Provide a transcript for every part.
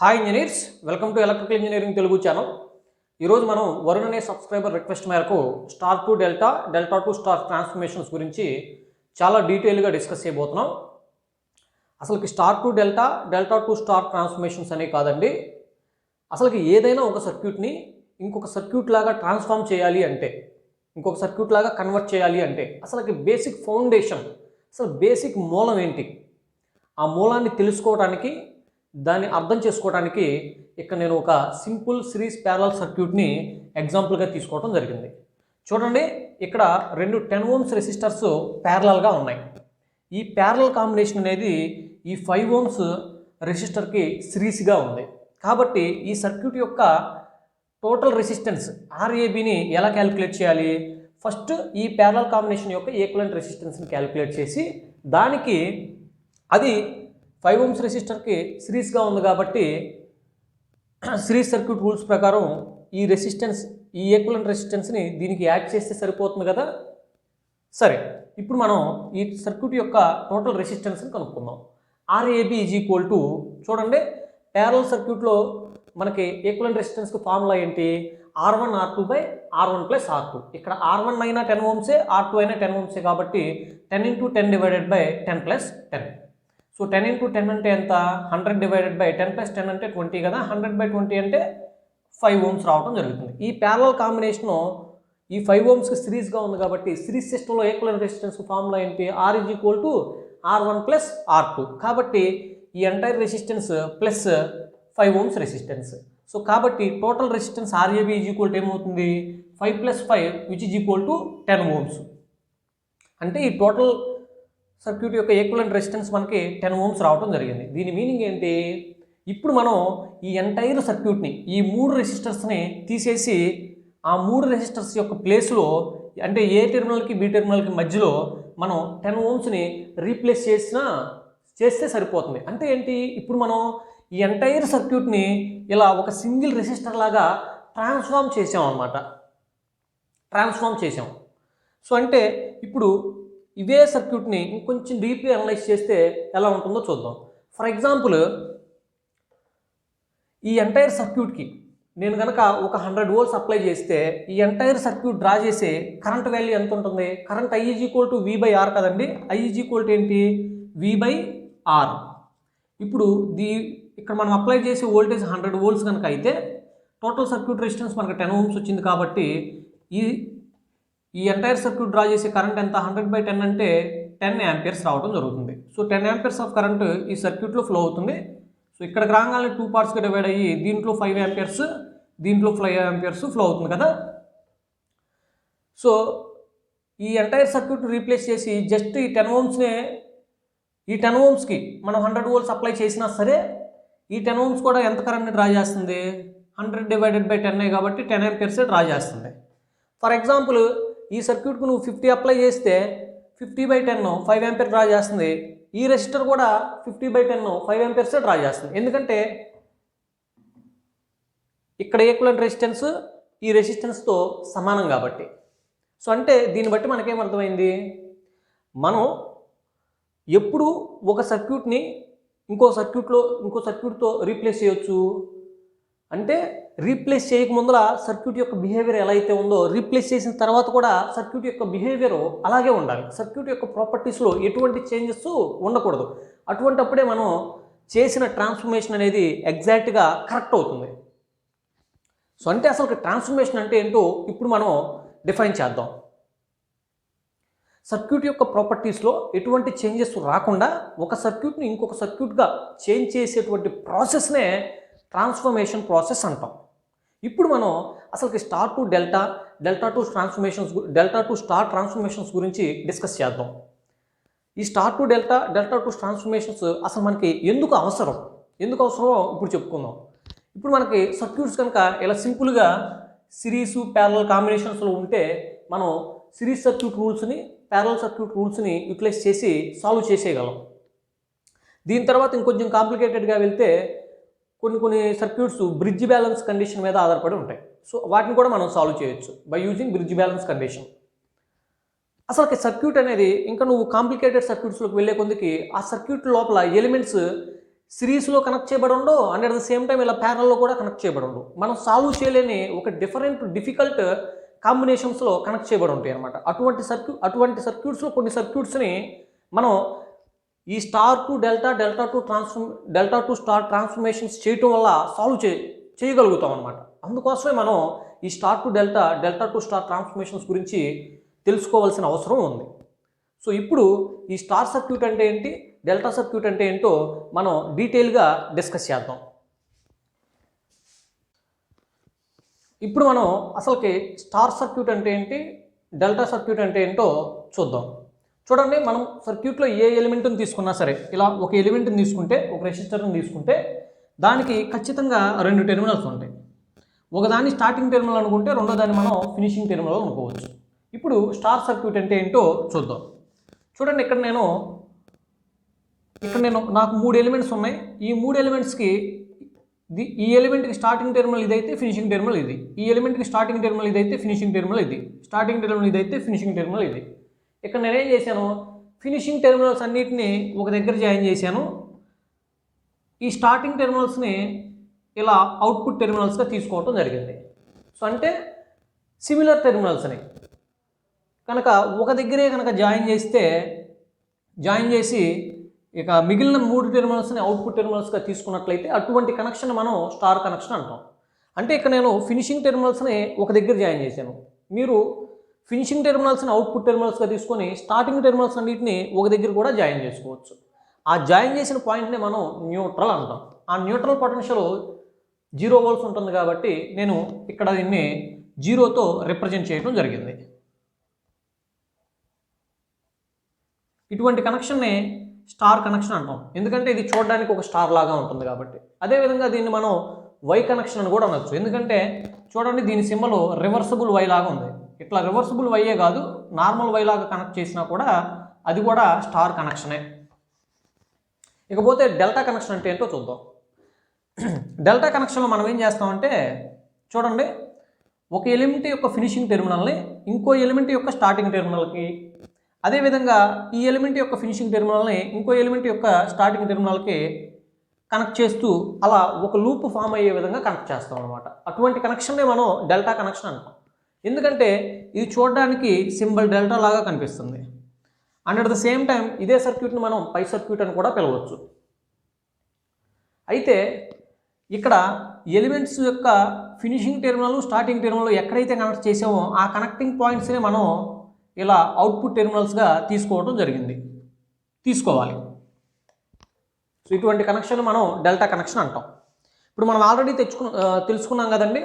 Hi engineers, welcome to electrical engineering Telugu channel. ఈరోజు మనం వరుణ్ అనే సబ్స్క్రైబర్ రిక్వెస్ట్ మేరకు star to delta, delta to star transformations గురించి చాలా డీటెయిల్గా డిస్కస్ చేయబోతున్నాం. అసలుకి star to delta, delta to star transformations అనే కాదండి, అసలుకి ఏదైనా ఒక సర్క్యూట్ని ఇంకొక సర్క్యూట్ లాగా ట్రాన్స్ఫార్మ్ చేయాలి అంటే, ఇంకొక సర్క్యూట్ లాగా కన్వర్ట్ చేయాలి అంటే అసలుకి బేసిక్ ఫౌండేషన్, అసలు బేసిక్ మూలం ఏంటి, ఆ మూలాన్ని తెలుసుకోవడానికి, దాన్ని అర్థం చేసుకోవడానికి ఇక్కడ నేను ఒక సింపుల్ సిరీస్ ప్యారలల్ సర్క్యూట్ని ఎగ్జాంపుల్గా తీసుకోవడం జరిగింది. చూడండి, ఇక్కడ రెండు 10 ohms రెసిస్టర్స్ ప్యారలల్గా ఉన్నాయి. ఈ ప్యారలల్ కాంబినేషన్ అనేది ఈ 5 ohms రెసిస్టర్కి సిరీస్గా ఉంది. కాబట్టి ఈ సర్క్యూట్ యొక్క టోటల్ రెసిస్టెన్స్ RABని ఎలా క్యాలిక్యులేట్ చేయాలి? ఫస్ట్ ఈ ప్యారలల్ కాంబినేషన్ యొక్క ఈక్వలెంట్ రెసిస్టెన్స్ని క్యాలిక్యులేట్ చేసి దానికి అది 5 ohms రెసిస్టర్కి సిరీస్గా ఉంది కాబట్టి సిరీస్ సర్క్యూట్ రూల్స్ ప్రకారం ఈ రెసిస్టెన్స్, ఈ ఈక్వలెంట్ రెసిస్టెన్స్ని దీనికి యాడ్ చేస్తే సరిపోతుంది కదా. సరే, ఇప్పుడు మనం ఈ సర్క్యూట్ యొక్క టోటల్ రెసిస్టెన్స్ని కనుక్కుందాం. RAB ఈజ్ ఈక్వల్ టు, చూడండి ప్యారలల్ సర్క్యూట్లో మనకి ఈక్వలెంట్ రెసిస్టెన్స్కి ఫార్ములా ఏంటి? R1 R2 by R1 plus R2. ఇక్కడ R1 అయినా 10 ohms, R2 అయినా 10 ohms కాబట్టి 10 into 10 divided by 10 plus 10. So 10 into 10 అంటే ఎంత? 100 డివైడెడ్ బై 10 ప్లస్ 10 అంటే 20 కదా. 100 బై 20 అంటే 5 ohms రావడం జరుగుతుంది. ఈ ప్యారలల్ కాంబినేషను ఈ 5 ohmsకి సిరీస్గా ఉంది కాబట్టి సిరీస్ సిస్టంలో ఈక్వలెంట్ రెసిస్టెన్స్ ఫార్ములా ఏంటి? R is equal to R1 plus R2. కాబట్టి ఈ entire resistance plus 5 ohms resistance. So కాబట్టి total resistance RAB is equal to ఏమవుతుంది? 5 plus 5 which is equal to 10 ohms. అంటే ఈ టోటల్ సర్క్యూట్ యొక్క equivalent resistance మనకి 10 ohms రావడం జరిగింది. దీని మీనింగ్ ఏంటి? ఇప్పుడు మనం ఈ ఎంటైర్ సర్క్యూట్ని, ఈ 3 రెసిస్టర్స్ని తీసేసి ఆ 3 రెసిస్టర్స్ యొక్క ప్లేస్లో, అంటే ఏ టెర్మినల్కి బి టెర్మినల్కి మధ్యలో మనం 10 ohmsని రీప్లేస్ చేస్తే సరిపోతుంది. అంటే ఏంటి? ఇప్పుడు మనం ఈ ఎంటైర్ సర్క్యూట్ని ఇలా ఒక సింగిల్ రెసిస్టర్ లాగా ట్రాన్స్ఫార్మ్ చేసాం. సో అంటే ఇప్పుడు ఇదే సర్క్యూట్ని ఇంకొంచెం డీప్గా అనలైజ్ చేస్తే ఎలా ఉంటుందో చూద్దాం. ఫర్ ఎగ్జాంపుల్, ఈ ఎంటైర్ సర్క్యూట్కి నేను కనుక ఒక 100 volts అప్లై చేస్తే ఈ ఎంటైర్ సర్క్యూట్ డ్రా చేసే కరెంట్ వాల్యూ ఎంత ఉంటుంది? Current I is equal to V/R కదండి. I ఈజ్ ఈక్వల్ టు ఏంటి? V/R. ఇప్పుడు ఇక్కడ మనం అప్లై చేసే వోల్టేజ్ 100 volts కనుక అయితే టోటల్ సర్క్యూట్ రెసిస్టెన్స్ మనకు 10 ohms వచ్చింది కాబట్టి ఈ ఎంటైర్ సర్క్యూట్ డ్రా చేసే కరెంట్ ఎంత? 100 బై 10 అంటే 10 amperes రావడం జరుగుతుంది. సో 10 amperes ఆఫ్ కరెంట్ ఈ సర్క్యూట్లో ఫ్లో అవుతుంది. సో ఇక్కడికి రాగానే 2 partsగా డివైడ్ అయ్యి దీంట్లో 5 amperes, దీంట్లో 5 amperes ఫ్లో అవుతుంది కదా. సో ఈ ఎంటైర్ సర్క్యూట్ రీప్లేస్ చేసి జస్ట్ ఈ 10 ohmsనే, ఈ 10 ohmsకి మనం 100 volts అప్లై చేసినా సరే ఈ 10 ohms కూడా ఎంత కరెంట్ని డ్రా చేస్తుంది? 100 డివైడెడ్ బై 10 కాబట్టి 10 amperes డ్రా చేస్తుంది. ఫర్ ఎగ్జాంపుల్, ఈ సర్క్యూట్కు నువ్వు 50 అప్లై చేస్తే 50 బై 10 5 amperes డ్రా చేస్తుంది. ఈ రెసిస్టర్ కూడా 50 బై 10 5 amperes డ్రా చేస్తుంది. ఎందుకంటే ఇక్కడ ఈక్వలెంట్ రెసిస్టెన్స్ ఈ రెసిస్టెన్స్తో సమానం కాబట్టి. సో అంటే దీన్ని బట్టి మనకేమర్థమైంది? మనం ఎప్పుడు ఒక సర్క్యూట్ని ఇంకో సర్క్యూట్తో రీప్లేస్ చేయొచ్చు అంటే, రీప్లేస్ చేయకముందర సర్క్యూట్ యొక్క బిహేవియర్ ఎలా అయితే ఉందో రీప్లేస్ చేసిన తర్వాత కూడా సర్క్యూట్ యొక్క బిహేవియర్ అలాగే ఉండాలి. సర్క్యూట్ యొక్క ప్రాపర్టీస్లో ఎటువంటి చేంజెస్ ఉండకూడదు. అటువంటప్పుడే మనం చేసిన ట్రాన్స్ఫర్మేషన్ అనేది ఎగ్జాక్ట్గా కరెక్ట్ అవుతుంది. సో అంటే అసలు ట్రాన్స్ఫర్మేషన్ అంటే ఏంటో ఇప్పుడు మనం డిఫైన్ చేద్దాం. సర్క్యూట్ యొక్క ప్రాపర్టీస్లో ఎటువంటి చేంజెస్ రాకుండా ఒక సర్క్యూట్ని ఇంకొక సర్క్యూట్గా చేంజ్ చేసేటువంటి ప్రాసెస్నే ట్రాన్స్ఫర్మేషన్ ప్రాసెస్ అంటాం. ఇప్పుడు మనం అసలుకి star to delta, delta to star transformations గురించి డిస్కస్ చేద్దాం. ఈ star to delta, delta to transformations అసలు మనకి ఎందుకు అవసరమో ఇప్పుడు చెప్పుకుందాం. ఇప్పుడు మనకి సర్క్యూట్స్ కనుక ఇలా సింపుల్గా సిరీసు ప్యారలల్ కాంబినేషన్స్లో ఉంటే మనం సిరీస్ సర్క్యూట్ రూల్స్ని, ప్యారలల్ సర్క్యూట్ రూల్స్ని యూటిలైజ్ చేసి సాల్వ్ చేసేయగలం. దీని తర్వాత ఇంకొంచెం కాంప్లికేటెడ్గా వెళ్తే కొన్ని సర్క్యూట్స్ బ్రిడ్జ్ బ్యాలెన్స్ కండిషన్ మీద ఆధారపడి ఉంటాయి. సో వాటిని కూడా మనం సాల్వ్ చేయొచ్చు by using bridge balance condition. అసలు సర్క్యూట్ అనేది ఇంకా నువ్వు కాంప్లికేటెడ్ సర్క్యూట్స్లోకి వెళ్ళే కొందికి ఆ సర్క్యూట్ లోపల ఎలిమెంట్స్ సిరీస్లో కనెక్ట్ చేయబడి ఉండవు, and at the same time ఇలా ప్యారల్లో కూడా కనెక్ట్ చేయబడి ఉండవు. మనం సాల్వ్ చేయలేని ఒక డిఫికల్ట్ కాంబినేషన్స్లో కనెక్ట్ చేయబడి ఉంటాయి అనమాట. అటువంటి సర్క్యూట్స్లో కొన్ని సర్క్యూట్స్ని మనం ఈ star to delta, delta to star transformations చేయటం వల్ల సాల్వ్ చేయగలుగుతాం అనమాట. అందుకోసమే మనం ఈ star to delta, delta to star transformations గురించి తెలుసుకోవాల్సిన అవసరం ఉంది. సో ఇప్పుడు ఈ స్టార్ సర్క్యూట్ అంటే ఏంటి, డెల్టా సర్క్యూట్ అంటే ఏంటో మనం డీటెయిల్గా డిస్కస్ చేద్దాం. ఇప్పుడు మనం అసలుకి స్టార్ సర్క్యూట్ అంటే ఏంటి, డెల్టా సర్క్యూట్ అంటే ఏంటో చూద్దాం. చూడండి, మనం సర్క్యూట్లో ఏ ఎలిమెంట్ని తీసుకున్నా సరే, ఇలా ఒక ఎలిమెంట్ని తీసుకుంటే, ఒక రెసిస్టర్ని తీసుకుంటే దానికి ఖచ్చితంగా 2 టెర్మినల్స్ ఉంటాయి. ఒకదాన్ని స్టార్టింగ్ టెర్మినల్ అనుకుంటే రెండో దాన్ని మనం ఫినిషింగ్ టెర్మినల్ అనుకోవచ్చు. ఇప్పుడు స్టార్ సర్క్యూట్ అంటే ఏంటో చూద్దాం. చూడండి, ఇక్కడ నేను నాకు 3 ఎలిమెంట్స్ ఉన్నాయి. ఈ 3 ఎలిమెంట్స్కి ఈ ఎలిమెంట్కి స్టార్టింగ్ టెర్మినల్ ఇదైతే ఫినిషింగ్ టెర్మినల్ ఇది, ఈ ఎలిమెంట్కి స్టార్టింగ్ టెర్మినల్ ఇదైతే ఫినిషింగ్ టెర్మినల్ ఇది, స్టార్టింగ్ టెర్మినల్ ఇదైతే ఫినిషింగ్ టెర్మినల్ ఇది. ఇక్కడ నేనేం చేశాను, ఫినిషింగ్ టెర్మినల్స్ అన్నిటిని ఒక దగ్గర జాయిన్ చేశాను. ఈ స్టార్టింగ్ టెర్మినల్స్ని ఇలా అవుట్పుట్ టెర్మినల్స్గా తీసుకోవటం జరిగింది. సో అంటే సిమిలర్ టెర్మినల్స్ని కనుక ఒక దగ్గరే కనుక జాయిన్ చేసి ఇక మిగిలిన 3 టెర్మినల్స్ని అవుట్పుట్ టెర్మినల్స్గా తీసుకున్నట్లయితే అటువంటి కనెక్షన్ మనం స్టార్ కనెక్షన్ అంటాం. అంటే ఇక్కడ నేను ఫినిషింగ్ టెర్మినల్స్ని ఒక దగ్గర జాయిన్ చేశాను. మీరు ఫినిషింగ్ టెర్మినల్స్ని అవుట్పుట్ టెర్మినల్స్గా తీసుకొని స్టార్టింగ్ టెర్మినల్స్ అన్నింటినీ ఒక దగ్గర కూడా జాయిన్ చేసుకోవచ్చు. ఆ జాయిన్ చేసిన పాయింట్ని మనం న్యూట్రల్ అంటాం. ఆ న్యూట్రల్ పొటెన్షియల్ 0 వోల్ట్స్ ఉంటుంది కాబట్టి నేను ఇక్కడ దీన్ని 0తో రిప్రజెంట్ చేయడం జరిగింది. ఇటువంటి కనెక్షన్ని స్టార్ కనెక్షన్ అంటాం, ఎందుకంటే ఇది చూడడానికి ఒక స్టార్ లాగా ఉంటుంది కాబట్టి. అదేవిధంగా దీన్ని మనం వై కనెక్షన్ అని కూడా అనొచ్చు, ఎందుకంటే చూడండి దీని సింబల్ రివర్సబుల్ వై లాగా ఉంది. ఇట్లా రివర్సబుల్ వైయే కాదు, నార్మల్ వై లాగా కనెక్ట్ చేసినా కూడా అది కూడా స్టార్ కనెక్షనే. ఇకపోతే డెల్టా కనెక్షన్ అంటే ఏంటో చూద్దాం. డెల్టా కనెక్షన్లో మనం ఏం చేస్తామంటే, చూడండి, ఒక ఎలిమెంట్ యొక్క ఫినిషింగ్ టెర్మినల్ని ఇంకో ఎలిమెంట్ యొక్క స్టార్టింగ్ టెర్మినల్కి, అదేవిధంగా ఈ ఎలిమెంట్ యొక్క ఫినిషింగ్ టెర్మినల్ని ఇంకో ఎలిమెంట్ యొక్క స్టార్టింగ్ టెర్మినల్కి కనెక్ట్ చేస్తూ అలా ఒక లూప్ ఫామ్ అయ్యే విధంగా కనెక్ట్ చేస్తాం అనమాట. అటువంటి కనెక్షన్నే మనం డెల్టా కనెక్షన్ అంటాం, ఎందుకంటే ఇది చూడడానికి సింబల్ డెల్టా లాగా కనిపిస్తుంది. And at the same time ఇదే సర్క్యూట్ని మనం పై సర్క్యూట్ అని కూడా పిలవచ్చు. అయితే ఇక్కడ ఎలిమెంట్స్ యొక్క ఫినిషింగ్ టెర్మినల్, స్టార్టింగ్ టెర్మినల్ ఎక్కడైతే కనెక్ట్ చేసామో ఆ కనెక్టింగ్ పాయింట్స్ని మనం ఇలా అవుట్పుట్ టెర్మినల్స్గా తీసుకోవాలి. సో ఇటువంటి కనెక్షన్ మనం డెల్టా కనెక్షన్ అంటాం. ఇప్పుడు మనం ఆల్రెడీ తెలుసుకున్నాం కదండి,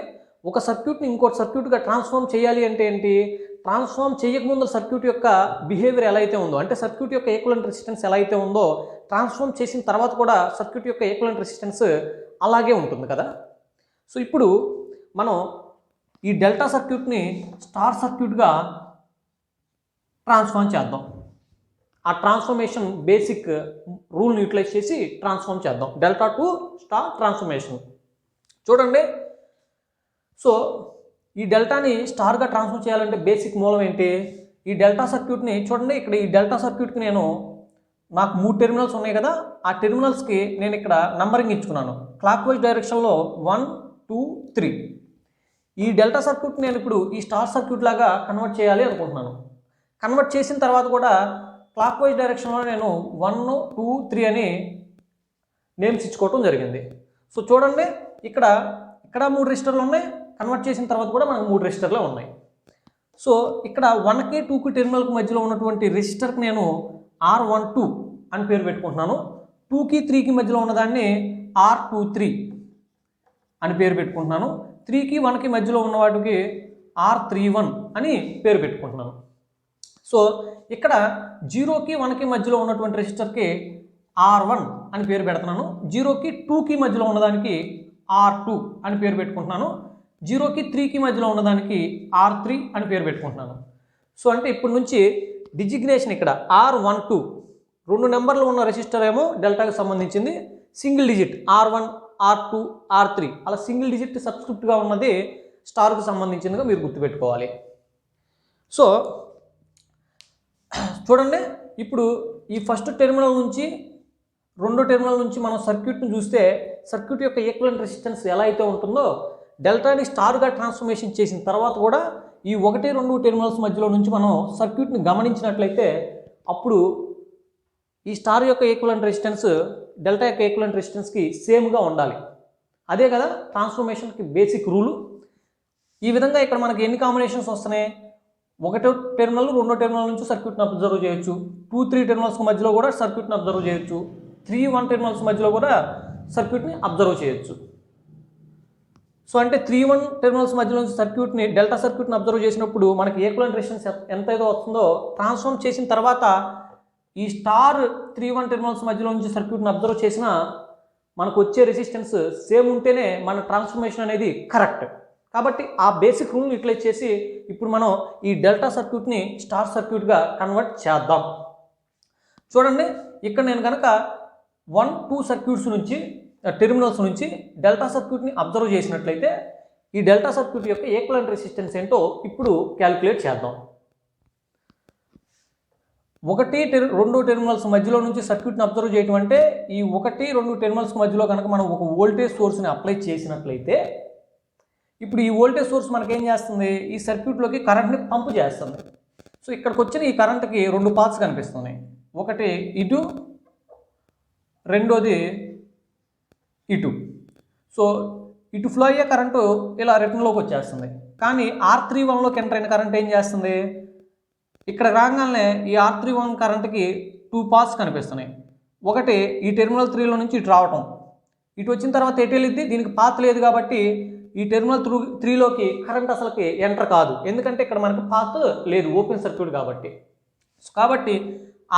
ఒక సర్క్యూట్ని ఇంకోటి సర్క్యూట్గా ట్రాన్స్ఫార్మ్ చేయాలి అంటే ఏంటి, ట్రాన్స్ఫార్మ్ చేయకముందు సర్క్యూట్ యొక్క బిహేవియర్ ఎలా అయితే ఉందో, అంటే సర్క్యూట్ యొక్క ఈక్వలెంట్ రెసిస్టెన్స్ ఎలా అయితే ఉందో, ట్రాన్స్ఫార్మ్ చేసిన తర్వాత కూడా సర్క్యూట్ యొక్క ఈక్వలెంట్ రెసిస్టెన్స్ అలాగే ఉంటుంది కదా. సో ఇప్పుడు మనం ఈ డెల్టా సర్క్యూట్ని స్టార్ సర్క్యూట్గా ట్రాన్స్ఫార్మ్ చేద్దాం. ఆ ట్రాన్స్ఫర్మేషన్ బేసిక్ రూల్ని యూటిలైజ్ చేసి ట్రాన్స్ఫార్మ్ చేద్దాం, డెల్టా టు స్టార్ ట్రాన్స్ఫర్మేషన్. చూడండి, సో ఈ డెల్టాని స్టార్గా ట్రాన్స్ఫర్ చేయాలంటే బేసిక్ మూలం ఏంటి, ఈ డెల్టా సర్క్యూట్ని చూడండి. ఇక్కడ ఈ డెల్టా సర్క్యూట్కి నాకు 3 టెర్మినల్స్ ఉన్నాయి కదా, ఆ టెర్మినల్స్కి నేను ఇక్కడ నంబరింగ్ ఇచ్చుకున్నాను క్లాక్ వైజ్ డైరెక్షన్లో 1, 2, 3. ఈ డెల్టా సర్క్యూట్ని నేను ఇప్పుడు ఈ స్టార్ సర్క్యూట్ లాగా కన్వర్ట్ చేయాలి అనుకుంటున్నాను. కన్వర్ట్ చేసిన తర్వాత కూడా క్లాక్ వైజ్ డైరెక్షన్లో నేను 1, 2, 3 అని నేమ్స్ ఇచ్చుకోవటం జరిగింది. సో చూడండి, ఇక్కడ 3 రెసిస్టర్లు ఉన్నాయి, కన్వర్ట్ చేసిన తర్వాత కూడా మనకు 3 రెసిస్టర్లే ఉన్నాయి. సో ఇక్కడ 1కి 2కి టెర్మినల్కి మధ్యలో ఉన్నటువంటి రెసిస్టర్కి నేను R12 అని పేరు పెట్టుకుంటున్నాను. 2కి 3కి మధ్యలో ఉన్నదాన్ని R23 అని పేరు పెట్టుకుంటున్నాను. 3కి 1కి మధ్యలో ఉన్న వాటికి R31 అని పేరు పెట్టుకుంటున్నాను. సో ఇక్కడ 0కి 1కి మధ్యలో ఉన్నటువంటి రెసిస్టర్కి R1 అని పేరు పెడుతున్నాను. 0కి 2కి మధ్యలో ఉన్నదానికి R2 అని పేరు పెట్టుకుంటున్నాను. 0కి 3కి మధ్యలో ఉన్నదానికి R3 అని పేరు పెట్టుకుంటున్నాను. సో అంటే ఇప్పటి నుంచి డిజిగ్నేషన్ ఇక్కడ R12 2 నెంబర్లు ఉన్న రెసిస్టర్ ఏమో డెల్టాకి సంబంధించింది, single digit R1, R2, R3 అలా సింగిల్ డిజిట్ సబ్స్క్రిప్ట్గా ఉన్నది స్టార్కి సంబంధించిందిగా మీరు గుర్తుపెట్టుకోవాలి. సో చూడండి, ఇప్పుడు ఈ ఫస్ట్ టెర్మినల్ నుంచి రెండో టెర్మినల్ నుంచి మనం సర్క్యూట్ని చూస్తే సర్క్యూట్ యొక్క ఈక్వలెంట్ రెసిస్టెన్స్ ఎలా అయితే ఉంటుందో డెల్టాని స్టార్గా ట్రాన్స్ఫర్మేషన్ చేసిన తర్వాత కూడా ఈ 1, 2 టెర్మినల్స్ మధ్యలో నుంచి మనం సర్క్యూట్ని గమనించినట్లయితే అప్పుడు ఈ స్టార్ యొక్క ఈక్వలెంట్ రెసిస్టెన్స్ డెల్టా యొక్క ఈక్వలెంట్ రెసిస్టెన్స్కి సేమ్గా ఉండాలి. అదే కదా ట్రాన్స్ఫర్మేషన్కి బేసిక్ రూలు. ఈ విధంగా ఇక్కడ మనకి ఎన్ని కాంబినేషన్స్ వస్తున్నాయి? 1 టెర్మినల్ 2 టెర్మినల్ నుంచి సర్క్యూట్ని అబ్జర్వ్ చేయొచ్చు, 2, 3 టెర్మినల్స్ మధ్యలో కూడా సర్క్యూట్ని అబ్జర్వ్ చేయొచ్చు, 3, 1 టెర్మినల్స్ మధ్యలో కూడా సర్క్యూట్ని అబ్జర్వ్ చేయొచ్చు. సో అంటే 3, 1 టెర్మినల్స్ మధ్యలో నుంచి సర్క్యూట్ని డెల్టా సర్క్యూట్ని అబ్జర్వ్ చేసినప్పుడు మనకి ఈక్వలెంట్ రెసిస్టెన్స్ ఎంత ఏదో వస్తుందో ట్రాన్స్ఫార్మ్ చేసిన తర్వాత ఈ స్టార్ 3, 1 టెర్మినల్స్ మధ్యలో నుంచి సర్క్యూట్ని అబ్జర్వ్ చేసినా మనకు వచ్చే రెసిస్టెన్స్ సేమ్ ఉంటేనే మన ట్రాన్స్ఫర్మేషన్ అనేది కరెక్ట్. కాబట్టి ఆ బేసిక్ రూల్ని యూటిలైజ్ చేసి ఇప్పుడు మనం ఈ డెల్టా సర్క్యూట్ని స్టార్ సర్క్యూట్గా కన్వర్ట్ చేద్దాం. చూడండి, ఇక్కడ నేను కనుక 1, 2 సర్క్యూట్స్ నుంచి టెర్మినల్స్ నుంచి డెల్టా సర్క్యూట్ని అబ్జర్వ్ చేసినట్లయితే ఈ డెల్టా సర్క్యూట్ యొక్క ఈక్వలెంట్ రెసిస్టెన్స్ ఏంటో ఇప్పుడు క్యాలిక్యులేట్ చేద్దాం. 1, 2 టెర్మినల్స్ మధ్యలో నుంచి సర్క్యూట్ని అబ్జర్వ్ చేయటం అంటే ఈ 1, 2 టెర్మినల్స్ మధ్యలో కనుక మనం ఒక వోల్టేజ్ సోర్స్ని అప్లై చేసినట్లయితే ఇప్పుడు ఈ వోల్టేజ్ సోర్స్ మనకేం చేస్తుంది? ఈ సర్క్యూట్లోకి కరెంట్ని పంపు చేస్తుంది. సో ఇక్కడికి వచ్చిన ఈ కరెంట్కి 2 పాత్స్ కనిపిస్తున్నాయి. ఒకటి ఇటు, రెండోది ఇటు. సో ఇటు ఫ్లో అయ్యే కరెంటు ఇలా రిటర్న్లోకి వచ్చేస్తుంది. కానీ R31లోకి ఎంటర్ అయిన కరెంట్ ఏం చేస్తుంది? ఇక్కడ రాగానే ఈ R31 కరెంట్కి 2 పాత్స్ కనిపిస్తున్నాయి. ఒకటి ఈ టెర్మినల్ 3లో నుంచి ఇటు రావటం, ఇటు వచ్చిన తర్వాత ఎటు వెళ్ళిద్ది? దీనికి పాత్ లేదు కాబట్టి ఈ టెర్మినల్ 3లోకి కరెంట్ అసలుకి ఎంటర్ కాదు, ఎందుకంటే ఇక్కడ మనకు పాత్ లేదు, ఓపెన్ సర్క్యూట్ కాబట్టి. కాబట్టి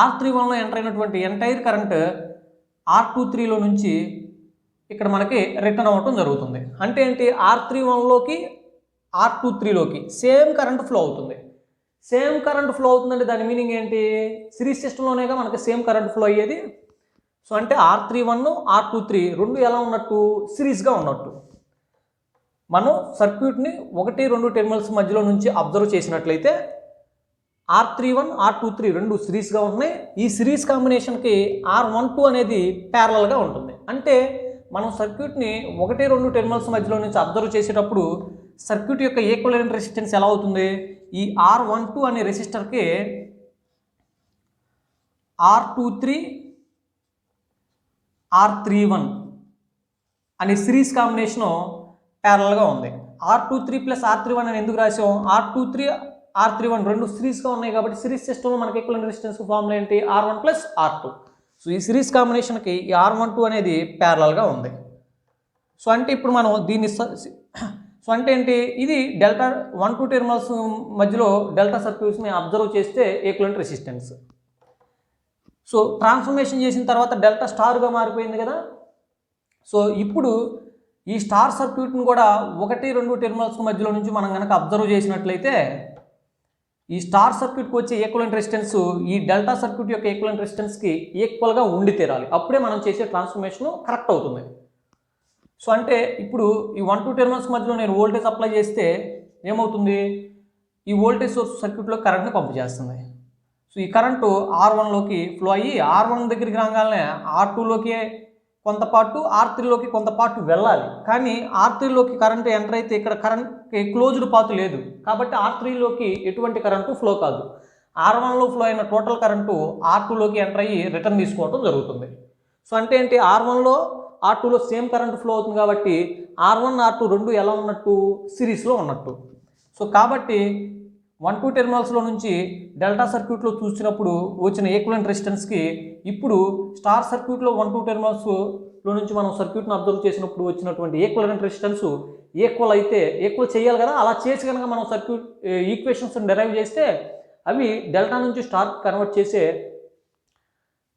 R31లో ఎంటర్ అయినటువంటి ఎంటైర్ కరెంట్ R23లో నుంచి ఇక్కడ మనకి రిటర్న్ అవ్వటం జరుగుతుంది. అంటే ఏంటి? R31లోకి R23లోకి సేమ్ కరెంట్ ఫ్లో అవుతుంది. సేమ్ కరెంట్ ఫ్లో అవుతుందంటే దాని మీనింగ్ ఏంటి? సిరీస్ సిస్టంలోనేగా మనకి సేమ్ కరెంట్ ఫ్లో అయ్యేది. సో అంటే R31, R23 రెండు ఎలా ఉన్నట్టు? సిరీస్గా ఉన్నట్టు. మనం సర్క్యూట్ని 1, 2 టెర్మినల్స్ మధ్యలో నుంచి అబ్జర్వ్ చేసినట్లయితే R31, R23 రెండు సిరీస్గా ఉన్నాయి. ఈ సిరీస్ కాంబినేషన్కి R12 అనేది ప్యారలల్గా ఉంటుంది. అంటే మనం సర్క్యూట్ని 1, 2 టెర్మినల్స్ మధ్యలో నుంచి అబ్జర్వ్ చేసేటప్పుడు సర్క్యూట్ యొక్క ఈక్వలెంట్ రెసిస్టెన్స్ ఎలా అవుతుంది? ఈ R12 అనే రెసిస్టర్కి R23, R31 అనే సిరీస్ కాంబినేషను ప్యారలల్గా ఉంది. R23 ప్లస్ R31 అని ఎందుకు రాసాం? R23, R31 రెండు సిరీస్గా ఉన్నాయి కాబట్టి సిరీస్ సిస్టంలో మనకి ఈక్వలెంట్ రెసిస్టెన్స్ ఫార్ములా ఏంటి? R1 plus R2. సో ఈ సిరీస్ కాంబినేషన్కి ఈ R12 అనేది ప్యారలల్గా ఉంది. సో అంటే ఇప్పుడు మనం దీన్ని సో అంటే ఏంటి? ఇది డెల్టా 1, 2 టెర్మినల్స్ మధ్యలో డెల్టా సర్క్యూట్స్ని అబ్జర్వ్ చేస్తే ఈక్వలెంట్ రెసిస్టెన్స్. సో ట్రాన్స్ఫర్మేషన్ చేసిన తర్వాత డెల్టా స్టార్గా మారిపోయింది కదా. సో ఇప్పుడు ఈ స్టార్ సర్క్యూట్ని కూడా 1, 2 టెర్మినల్స్ మధ్యలో నుంచి మనం కనుక అబ్జర్వ్ చేసినట్లయితే ఈ స్టార్ సర్క్యూట్కి వచ్చే ఈక్వలెంట్ రెసిస్టెన్స్ ఈ డెల్టా సర్క్యూట్ యొక్క ఈక్వలెంట్ రెసిస్టెన్స్కి ఈక్వల్గా ఉండి తీరాలి. అప్పుడే మనం చేసే ట్రాన్స్ఫర్మేషన్ కరెక్ట్ అవుతుంది. సో అంటే ఇప్పుడు ఈ 1, 2 టెర్మినల్స్ మధ్యలో నేను వోల్టేజ్ అప్లై చేస్తే ఏమవుతుంది? ఈ వోల్టేజ్ సోర్స్ సర్క్యూట్లో కరెంట్ని పంపు చేస్తుంది. సో ఈ కరెంటు R1లోకి ఫ్లో అయ్యి R1 దగ్గరికి రాగానే R2లోకి కొంత పార్ట్, R3లోకి కొంత పార్ట్ వెళ్ళాలి. కానీ R3లోకి కరెంట్ ఎంటర్ అయితే ఇక్కడ కరెంట్కి క్లోజ్డ్ పాత్ లేదు కాబట్టి R3లోకి ఎటువంటి కరెంటు ఫ్లో కాదు. R1లో ఫ్లో అయిన టోటల్ కరెంటు R2లోకి ఎంటర్ అయ్యి రిటర్న్ తీసుకోవడం జరుగుతుంది. సో అంటే ఏంటి? R1లో R2లో సేమ్ కరెంట్ ఫ్లో అవుతుంది కాబట్టి R1, R2 రెండు ఎలా ఉన్నట్టు? సిరీస్లో ఉన్నట్టు. సో కాబట్టి 1, 2 టెర్మినల్స్లో నుంచి డెల్టా సర్క్యూట్లో చూసినప్పుడు వచ్చిన ఈక్వలెంట్ రెసిస్టెన్స్కి ఇప్పుడు స్టార్ సర్క్యూట్లో 1, 2 టెర్మినల్స్లో నుంచి మనం సర్క్యూట్ను అబ్జర్వ్ చేసినప్పుడు వచ్చినటువంటి ఈక్వలెంట్ రెసిస్టెన్స్ ఈక్వల్ అయితే ఈక్వల్ చేయాలి కదా. అలా చేసి కనుక మనం సర్క్యూట్ ఈక్వేషన్స్ డెరైవ్ చేస్తే అవి డెల్టా నుంచి స్టార్ కన్వర్ట్ చేసే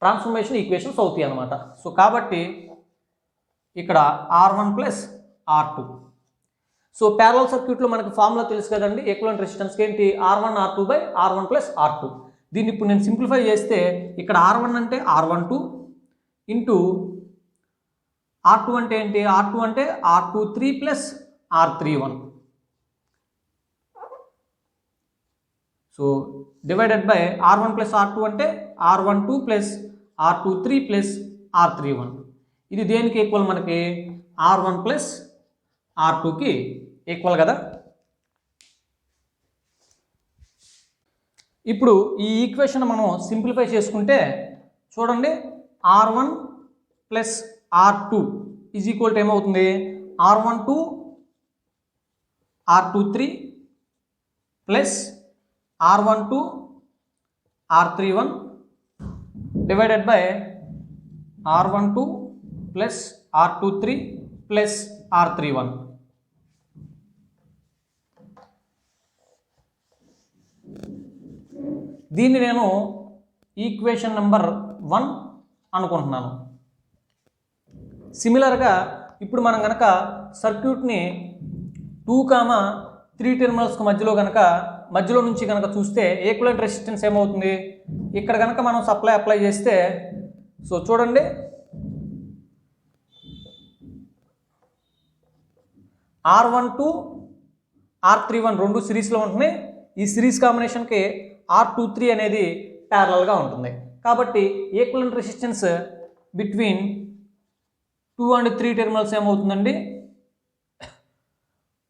ట్రాన్స్ఫర్మేషన్ ఈక్వేషన్స్ అవుతాయి అన్నమాట. సో కాబట్టి ఇక్కడ R1 plus R2. So parallel సర్క్యూట్లో మనకి ఫార్ములా తెలుసు కదండి, ఈక్వలెంట్ రెసిస్టెన్స్కి ఏంటి? R1 R2 by R1 plus R2. దీన్ని ఇప్పుడు నేను సింప్లిఫై చేస్తే ఇక్కడ R1 అంటే R12 ఇంటూ R2 అంటే ఏంటి? R2 అంటే R23 plus R31. So divided by R1 plus R2 అంటే R12 plus R23 plus R31. ఇది దేనికి ఈక్వల్ మనకి R1 ప్లస్ R2కి ఈక్వల్ కదా. ఇప్పుడు ఈ ఈక్వేషన్ మనం సింప్లిఫై చేసుకుంటే చూడండి, R1 plus R2 is equal to ఏమవుతుంది, R12 R23 plus R12 R31 divided by R12 plus R23 plus R31. దీన్ని నేను ఈక్వేషన్ నెంబర్ 1 అనుకుంటున్నాను. సిమిలర్గా ఇప్పుడు మనం కనుక సర్క్యూట్ని 2,3 టెర్మినల్స్కి మధ్యలో నుంచి కనుక చూస్తే ఈక్వివలెంట్ రెసిస్టెన్స్ ఏమవుతుంది, ఇక్కడ కనుక మనం సప్లై అప్లై చేస్తే, సో చూడండి R12 R31 రెండు సిరీస్లో ఉంటున్నాయి. ఈ సిరీస్ కాంబినేషన్కి R23 అనేది ప్యారలల్గా ఉంటుంది. కాబట్టి equivalent resistance between 2 and 3 terminals ఏమవుతుందండి,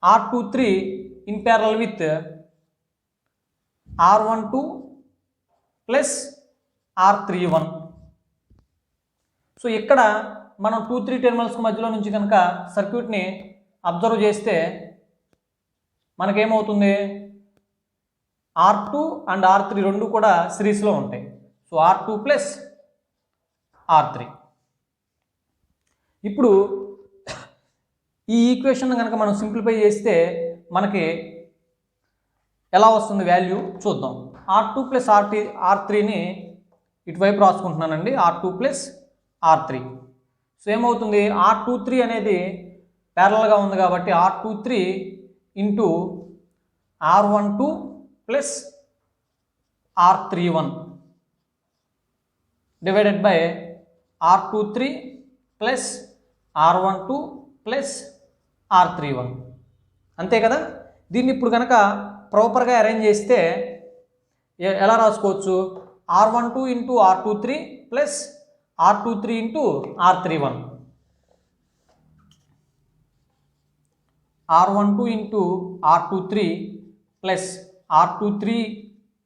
R23 in parallel with R12 plus R31. So ఇక్కడ మనం 2-3 టెర్మినల్స్ మధ్యలో నుంచి కనుక సర్క్యూట్ని అబ్జర్వ్ చేస్తే మనకేమవుతుంది, R2 అండ్ R3 రెండు కూడా సిరీస్లో ఉంటాయి. So R2 plus R3. ఇప్పుడు ఈ ఈక్వేషన్ కనుక మనం సింప్లిఫై చేస్తే మనకి ఎలా వస్తుంది వాల్యూ చూద్దాం. R2 ప్లస్ R3ని ఇటువైపు రాసుకుంటున్నానండి, R2 ప్లస్ R3. సో ఏమవుతుంది, R23 అనేది ప్యారలల్గా ఉంది కాబట్టి R23 into R12 plus R31 divided by R23 plus R12 plus R31. అంతే కదా. దీన్ని ఇప్పుడు కనుక ప్రాపర్గా అరేంజ్ చేస్తే ఎలా రాసుకోవచ్చు, R12 into R23 plus R23 into R31, R12 into R23 plus R23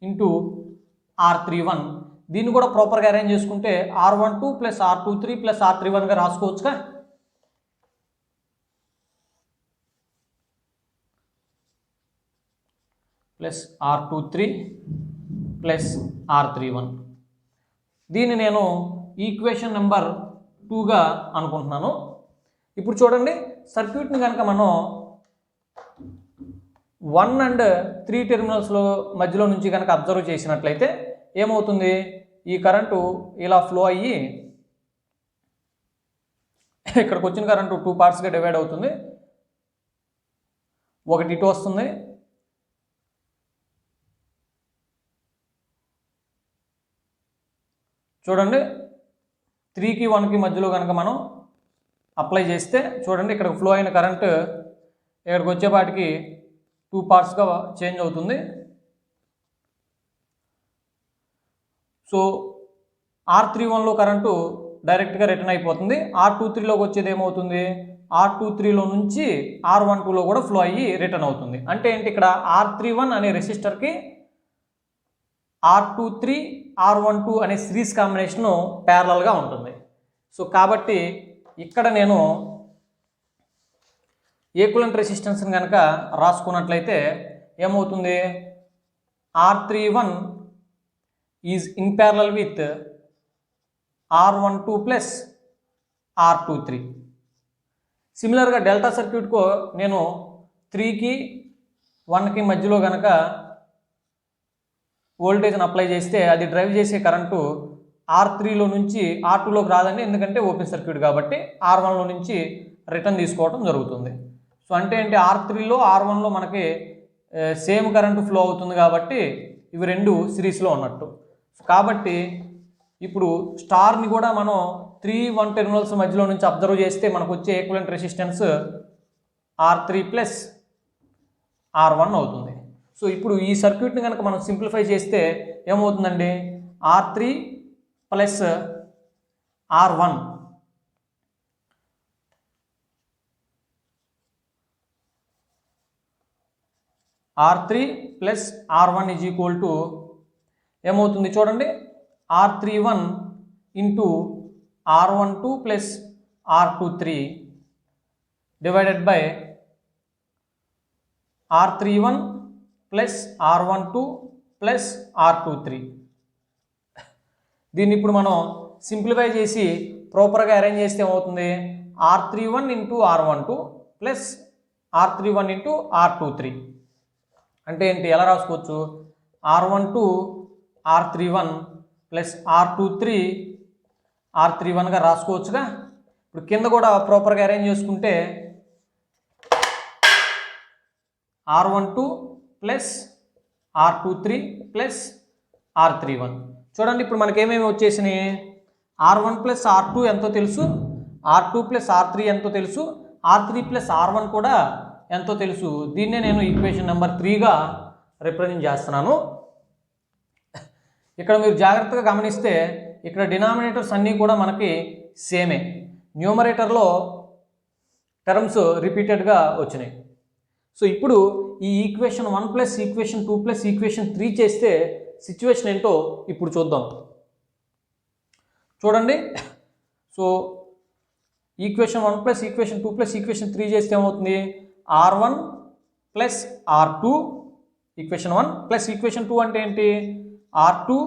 into R31. దీన్ని కూడా ప్రాపర్గా అరేంజ్ చేసుకుంటే R12 ప్లస్ R23 ప్లస్ R31గా రాసుకోవచ్చుగా. Plus R23 plus R31. దీన్ని నేను ఈక్వేషన్ నెంబర్ 2గా అనుకుంటున్నాను. ఇప్పుడు చూడండి, సర్క్యూట్ని కనుక మనం 1 and 3 టెర్మినల్స్లో మధ్యలో నుంచి కనుక అబ్జర్వ్ చేసినట్లయితే ఏమవుతుంది, ఈ కరెంటు ఇలా ఫ్లో అయ్యి ఇక్కడికి వచ్చిన కరెంటు 2 పార్ట్స్గా డివైడ్ అవుతుంది. ఒకటి ఇటు వస్తుంది, చూడండి 3కి 1కి మధ్యలో కనుక మనం అప్లై చేస్తే చూడండి ఇక్కడ ఫ్లో అయిన కరెంటు ఇక్కడికి వచ్చేపాటికి 2 పార్ట్స్గా చేంజ్ అవుతుంది. సో R31లో కరెంటు డైరెక్ట్గా రిటర్న్ అయిపోతుంది. R23లోకి వచ్చేది ఏమవుతుంది, R23లో నుంచి R12లో కూడా ఫ్లో అయ్యి రిటర్న్ అవుతుంది. అంటే ఏంటి, ఇక్కడ R31 అనే రెసిస్టర్కి R23 R12 అనే సిరీస్ కాంబినేషను ప్యారలల్గా ఉంటుంది. సో కాబట్టి ఇక్కడ నేను ఈక్వివలెంట్ రెసిస్టెన్స్ని కనుక రాసుకున్నట్లయితే ఏమవుతుంది, R31 is in parallel with R12 plus R23. సిమిలర్గా డెల్టా సర్క్యూట్కు నేను 3కి 1కి మధ్యలో కనుక వోల్టేజ్ని అప్లై చేస్తే అది డ్రైవ్ చేసే కరెంటు R3లో నుంచి R2లోకి రాదండి, ఎందుకంటే ఓపెన్ సర్క్యూట్ కాబట్టి R1లో నుంచి రిటర్న్ తీసుకోవడం జరుగుతుంది. సో అంటే ఏంటి, R3లో R1లో మనకి సేమ్ కరెంటు ఫ్లో అవుతుంది కాబట్టి ఇవి రెండు సిరీస్లో ఉన్నట్టు. కాబట్టి ఇప్పుడు స్టార్ని కూడా మనం 3-1 టెర్మినల్స్ మధ్యలో నుంచి అబ్జర్వ్ చేస్తే మనకు వచ్చే equivalent resistance R3 plus R1 అవుతుంది. సో ఇప్పుడు ఈ సర్క్యూట్ని కనుక మనం సింప్లిఫై చేస్తే ఏమవుతుందండి, R3 plus R1 R3 plus R1 is equal to ఏమవుతుంది చూడండి, R31 into R12 plus R23 divided by R31 plus R12 plus R23. దీన్ని ఇప్పుడు మనం సింప్లిఫై చేసి ప్రాపర్గా అరేంజ్ చేస్తే ఏమవుతుంది, R31 into R12 plus R31 into R23 అంటే ఏంటి, ఎలా రాసుకోవచ్చు, R12 R31 ప్లస్ R23 R31గా రాసుకోవచ్చుగా. ఇప్పుడు కింద కూడా ప్రాపర్గా అరేంజ్ చేసుకుంటే R12 plus R23 plus R31. చూడండి ఇప్పుడు మనకి ఏమేమి వచ్చేసినాయి, R1 ప్లస్ R2 ఎంతో తెలుసు, R2 ప్లస్ R3 ఎంతో తెలుసు, R3 ప్లస్ R1 కూడా ఎంతో తెలుసు. దీన్నే నేను ఈక్వేషన్ నెంబర్ 3గా రిప్రజెంట్ చేస్తున్నాను. ఇక్కడ మీరు జాగ్రత్తగా గమనిస్తే ఇక్కడ డినామినేటర్స్ అన్నీ కూడా మనకి సేమే, న్యూమరేటర్లో టర్మ్స్ రిపీటెడ్గా వచ్చినాయి. సో ఇప్పుడు ఈ equation 1 plus equation 2 plus equation 3 చేస్తే సిచ్యువేషన్ ఏంటో ఇప్పుడు చూద్దాం. చూడండి, so equation 1 plus equation 2 plus equation 3 చేస్తే ఏమవుతుంది, R1 plus R2 equation 1 plus equation 2 అంటే ఏంటి, R2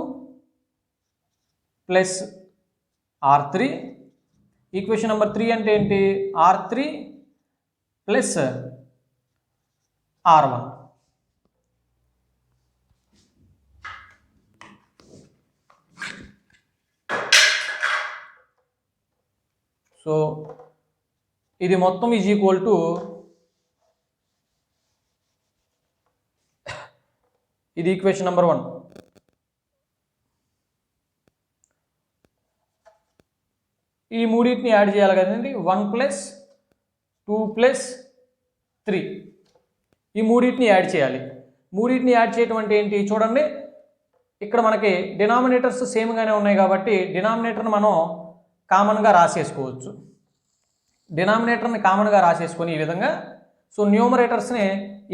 plus R3. Equation number 3 అంటే ఏంటి, R3 ప్లస్ R1. సో ఇది మొత్తం ఈజ్ ఈక్వల్ టు, ఇది ఈక్వేషన్ నెంబర్ 1. ఈ మూడింటిని యాడ్ చేయాలి కదండి, 1 ప్లస్ 2 ప్లస్ 3 ఈ మూడింటిని యాడ్ చేయాలి. మూడింటిని యాడ్ చేయటం అంటే ఏంటి చూడండి, ఇక్కడ మనకి డినామినేటర్స్ సేమ్గానే ఉన్నాయి కాబట్టి డినామినేటర్ని మనం కామన్గా రాసేసుకోవచ్చు. డినామినేటర్ని కామన్గా రాసేసుకొని ఈ విధంగా, సో న్యూమరేటర్స్ని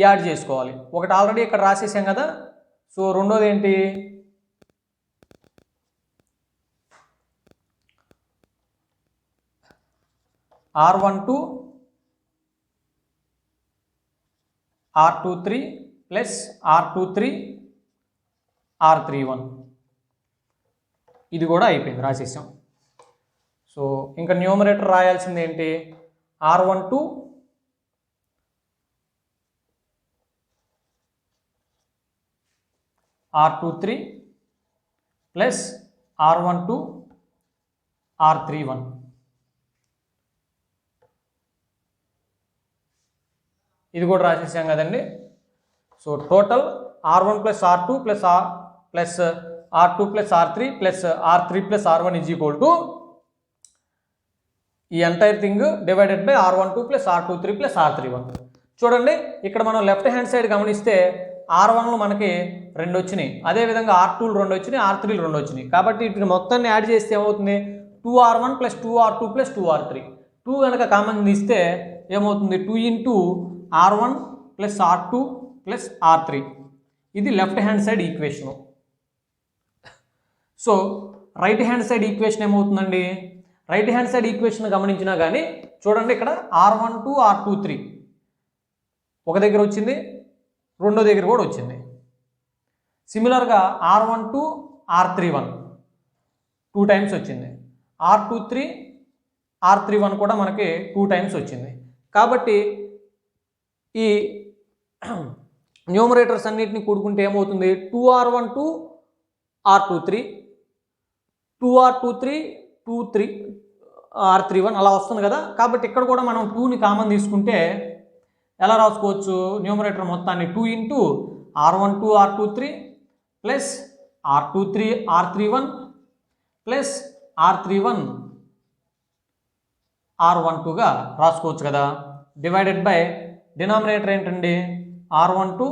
యాడ్ చేసుకోవాలి. ఒకటి ఆల్రెడీ ఇక్కడ రాసేసాం కదా, సో రెండోది ఏంటి, R12 R23 plus R23 R31 ఇది కూడా అయిపోయింది, రాసేసాం. సో ఇంకా న్యూమరేటర్ రాయాల్సింది ఏంటి, R12 R23 plus R12 R31. ఇది కూడా రాసేసాం కదండి. So total R1 plus R2 plus R2 plus R3 plus R3 plus R1 is equal to ఈ entire thing divided by R12 plus R23 plus R31. చూడండి ఇక్కడ మనం left hand side గమనిస్తే R1లు మనకి 2 వచ్చినాయి, అదేవిధంగా R2లు 2 వచ్చినాయి, R3లు 2 వచ్చినాయి. కాబట్టి వీటిని మొత్తాన్ని యాడ్ చేస్తే ఏమవుతుంది, 2R1 plus 2R2 plus 2R3. 2 కనుక కామన్ తీస్తే ఏమవుతుంది, 2 into R1 plus R2 plus R3. ఇది left hand side equation. So right hand side equation ఏమవుతుందండి, రైట్ హ్యాండ్ సైడ్ ఈక్వేషన్ గమనించినా కానీ చూడండి ఇక్కడ R12 R23 ఒక దగ్గర వచ్చింది, రెండో దగ్గర కూడా వచ్చింది. సిమిలర్గా R12 R31 2 టైమ్స్ వచ్చింది, R23 R31 కూడా మనకి 2 టైమ్స్ వచ్చింది. కాబట్టి ఈ న్యూమరేటర్స్ అన్నిటిని కూడుకుంటే ఏమవుతుంది, 2R12 R23 2R23 2 R31 అలా వస్తుంది కదా. కాబట్టి ఇక్కడ కూడా మనం 2ని కామన్ తీసుకుంటే ఎలా రాసుకోవచ్చు, న్యూమరేటర్ మొత్తాన్ని 2 into R12 R23 plus R23 R31 plus R31 R12గా రాసుకోవచ్చు కదా. డివైడెడ్ బై డినామినేటర్ ఏంటండి, R12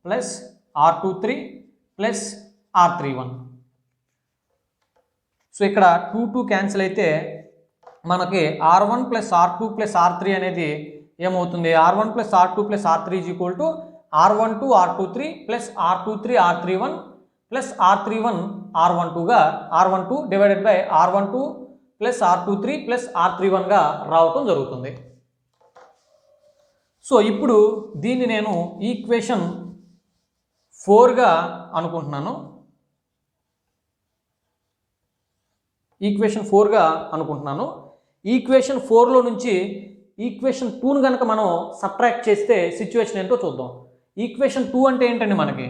plus R23 plus R31. So ఇక్కడ 2 క్యాన్సిల్ అయితే మనకి R1 plus R2 plus R3 అనేది ఏమవుతుంది, R1 plus R2 plus R3 is equal to R12 R23 plus R23 R31 plus R31 R12గా R12 divided by R12 plus R23 plus R31గా రావటం జరుగుతుంది. So ఇప్పుడు దీన్ని నేను ఈక్వేషన్ 4గా అనుకుంటున్నాను. ఈక్వేషన్ 4లో నుంచి ఈక్వేషన్ 2ను కనుక మనం సబ్ట్రాక్ట్ చేస్తే సిచ్యువేషన్ ఏంటో చూద్దాం. ఈక్వేషన్ 2 అంటే ఏంటండి మనకి?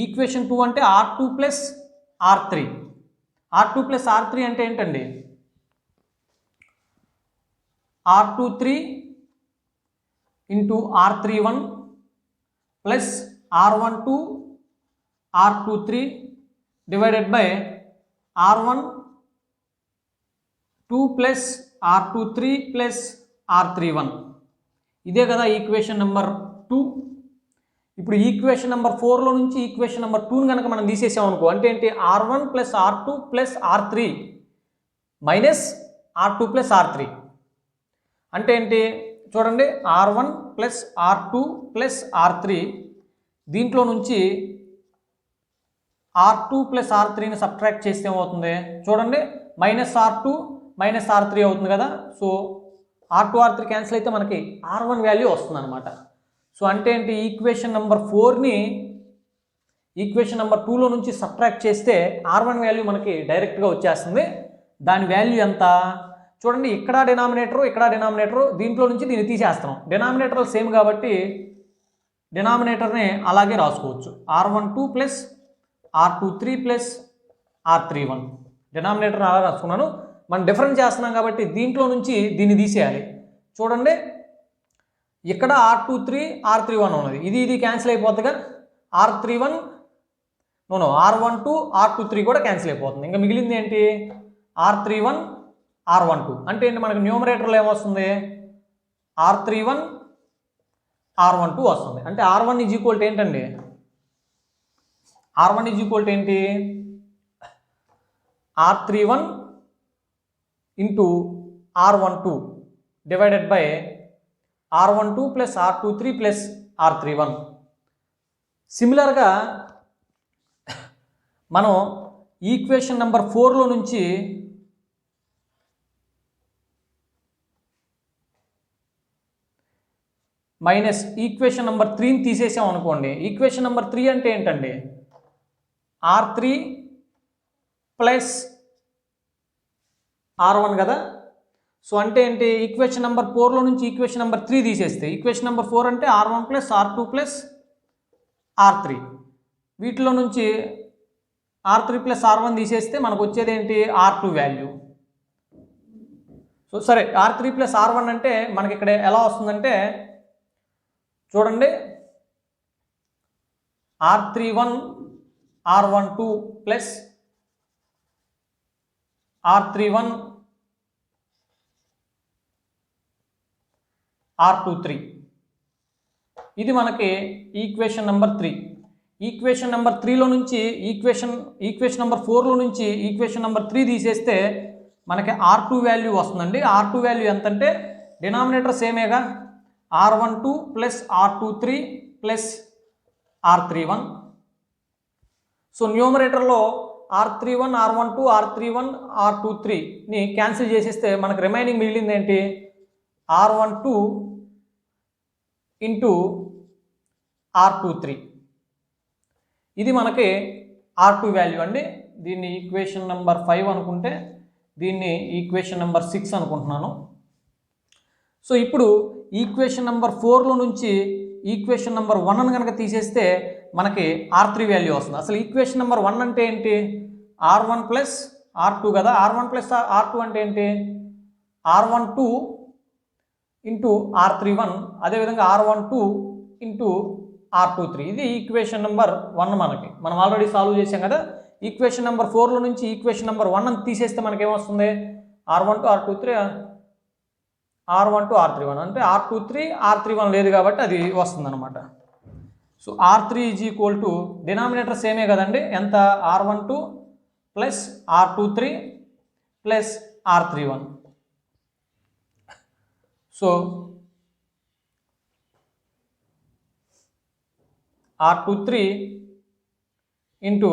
ఈక్వేషన్ 2 అంటే R2 plus R3. R2 plus R3 అంటే ఏంటండి? R23 into R31 plus R12 R23 divided by R12 plus R23 plus R31. ఇదే కదా ఈక్వేషన్ నెంబర్ 2. ఇప్పుడు ఈక్వేషన్ నెంబర్ 4లో నుంచి ఈక్వేషన్ నెంబర్ 2ని కనుక మనం తీసేసామనుకో అంటే ఏంటి? R1 plus R2 plus R3 minus R2 plus R3 అంటే ఏంటి? చూడండి, R1 plus R2 plus R3, దీంట్లో నుంచి R2 ప్లస్ R3ని సబ్ట్రాక్ట్ చేస్తే ఏమవుతుంది? చూడండి, మైనస్ R2 మైనస్ R3 అవుతుంది కదా. సో R2 R3 క్యాన్సిల్ అయితే మనకి R1 వాల్యూ వస్తుంది అనమాట. సో అంటే ఏంటి? ఈక్వేషన్ నెంబర్ 4ని ఈక్వేషన్ నెంబర్ 2లో నుంచి సబ్ట్రాక్ట్ చేస్తే R1 వాల్యూ మనకి డైరెక్ట్గా వచ్చేస్తుంది. దాని వాల్యూ ఎంత? చూడండి, ఇక్కడ డినామినేటరు, దీంట్లో నుంచి దీన్ని తీసేస్తాం. డినామినేటర్ సేమ్ కాబట్టి డినామినేటర్ని అలాగే రాసుకోవచ్చు. R12 plus R23 plus R31 denominator అలా రాసుకున్నాను. మనం డిఫరెన్స్ చేస్తున్నాం కాబట్టి దీంట్లో నుంచి దీన్ని తీసేయాలి. చూడండి, ఇక్కడ R23 R31 ఉన్నది, ఇది క్యాన్సిల్ అయిపోతుందిగా. R31 R12 R23 కూడా క్యాన్సిల్ అయిపోతుంది. ఇంకా మిగిలింది ఏంటి? R31 R12 అంటే ఏంటి? మనకి న్యూమరేటర్లో ఏమొస్తుంది? R31 R12 వస్తుంది. అంటే R1 ఈజ్ ఈక్వల్ టు ఏంటండి? R1 ఈజ్ ఈక్వల్ టు ఏంటి? R31 into R12 divided by R12 plus R23 plus R31. సిమిలర్గా మనం ఈక్వేషన్ నెంబర్ 4లో నుంచి మైనస్ ఈక్వేషన్ నెంబర్ 3ని తీసేసాం అనుకోండి. ఈక్వేషన్ నెంబర్ 3 అంటే ఏంటండి? R3 ప్లస్ R1 కదా. సో అంటే ఏంటి? ఈక్వేషన్ నెంబర్ 4లో నుంచి ఈక్వేషన్ నెంబర్ 3 తీసేస్తే ఈక్వేషన్ నెంబర్ 4 అంటే R1 plus R2 plus R3. వీటిలో నుంచి R3 ప్లస్ R1 తీసేస్తే మనకు వచ్చేది ఏంటి? R2 value. సో సరే, R3 ప్లస్ R1 అంటే మనకి ఇక్కడ ఎలా వస్తుందంటే చూడండి, R31 R12 plus R31 R23. ఇది మనకి ఈక్వేషన్ నెంబర్ 3. ఈక్వేషన్ నెంబర్ 3లో నుంచి ఈక్వేషన్ నెంబర్ 4లో నుంచి ఈక్వేషన్ నెంబర్ 3 తీసేస్తే మనకి R2 వాల్యూ వస్తుందండి. R2 వాల్యూ ఎంతంటే డినామినేటర్ సేమేగా, R12 plus R23 plus R31. So న్యూమరేటర్లో R31 R12 R31 R23ని క్యాన్సిల్ చేసేస్తే మనకు రిమైనింగ్ మిగిలింది ఏంటి? R12 into R23. ఇది మనకి R2 వాల్యూ అండి. దీన్ని ఈక్వేషన్ నెంబర్ 5 అనుకుంటే దీన్ని ఈక్వేషన్ నెంబర్ 6 అనుకుంటున్నాను. సో ఇప్పుడు ఈక్వేషన్ నెంబర్ 4లో నుంచి ఈక్వేషన్ నెంబర్ 1ని కనుక తీసేస్తే మనకి R3 వాల్యూ వస్తుంది. అసలు ఈక్వేషన్ నెంబర్ 1 అంటే ఏంటి? R1 ప్లస్ R2 కదా. R1 ప్లస్ R2 అంటే ఏంటి? R12 ఇంటూ R31, అదేవిధంగా R12 ఇంటూ R23. ఇది ఈక్వేషన్ నెంబర్ 1 మనం ఆల్రెడీ సాల్వ్ చేసాం కదా. ఈక్వేషన్ నెంబర్ 4లో నుంచి ఈక్వేషన్ నెంబర్ 1 తీసేస్తే మనకి ఏమొస్తుంది? R12 R31 అంటే R23 R31 లేదు కాబట్టి అది వస్తుంది అనమాట. So R3 is equal to denominator సేమే కదండి. ఎంత? R12 plus R23 plus R31. So R23 into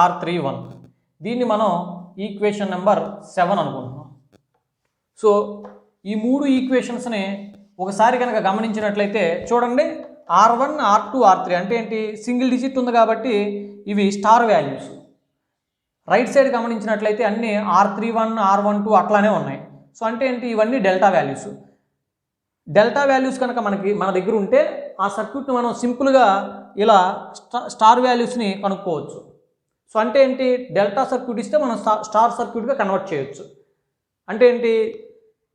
R31. దీన్ని మనం ఈక్వేషన్ నెంబర్ 7 అనుకుంటున్నాం. సో ఈ మూడు ఈక్వేషన్స్ని ఒకసారి కనుక గమనించినట్లయితే చూడండి, R1, R2, R3 అంటే ఏంటి, సింగిల్ డిజిట్ ఉంది కాబట్టి ఇవి స్టార్ వాల్యూస్. రైట్ సైడ్ గమనించినట్లయితే అన్నీ R31, R12 అట్లానే ఉన్నాయి. సో అంటే ఏంటి, ఇవన్నీ డెల్టా వాల్యూస్. డెల్టా వాల్యూస్ కనుక మన దగ్గర ఉంటే ఆ సర్క్యూట్ని మనం సింపుల్గా ఇలా స్టార్ వాల్యూస్ని కనుక్కోవచ్చు. సో అంటే ఏంటి, డెల్టా సర్క్యూట్ ఇస్తే మనం స్టార్ సర్క్యూట్గా కన్వర్ట్ చేయొచ్చు. అంటే ఏంటి,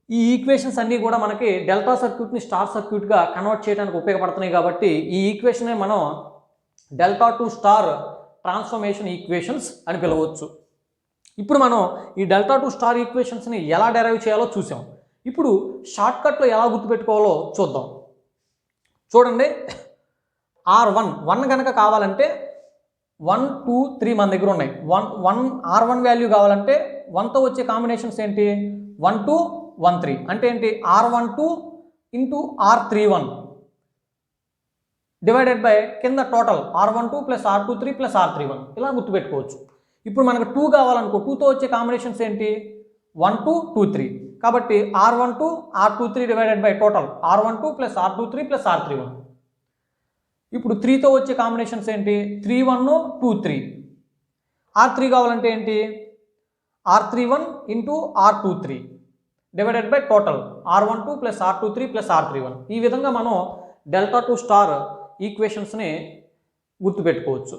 ఈ ఈక్వేషన్స్ అన్నీ కూడా మనకి డెల్టా సర్క్యూట్ని స్టార్ సర్క్యూట్గా కన్వర్ట్ చేయడానికి ఉపయోగపడుతున్నాయి కాబట్టి ఈ ఈక్వేషనే మనం delta to star transformation equations అని పిలవచ్చు. ఇప్పుడు మనం ఈ డెల్టా టు స్టార్ ఈక్వేషన్స్ని ఎలా డెరైవ్ చేయాలో చూసాం. ఇప్పుడు షార్ట్కట్లో ఎలా గుర్తుపెట్టుకోవాలో చూద్దాం. చూడండి, R1 కనుక కావాలంటే 1, 2, 3 మన దగ్గర ఉన్నాయి. R1 వాల్యూ కావాలంటే 1తో వచ్చే కాంబినేషన్స్ ఏంటి, 1, 2, 1, 3 అంటే ఏంటి, R12 into R31 divided by కింద total R12 plus R23 plus R31 ఇలా గుర్తుపెట్టుకోవచ్చు. ఇప్పుడు మనకు 2 కావాలనుకో, 2తో వచ్చే కాంబినేషన్స్ ఏంటి, 1, 2, 2, 3 కాబట్టి R12 R23 divided by total R12 plus R23 plus R31. ఇప్పుడు 3తో వచ్చే కాంబినేషన్స్ ఏంటి, 3, 1, 2, 3. R3 కావాలంటే ఏంటి, R31 into R23 divided by total R12 plus R23 plus R31. ఈ విధంగా మనం డెల్టా టు స్టార్ ఈక్వేషన్స్ని గుర్తుపెట్టుకోవచ్చు.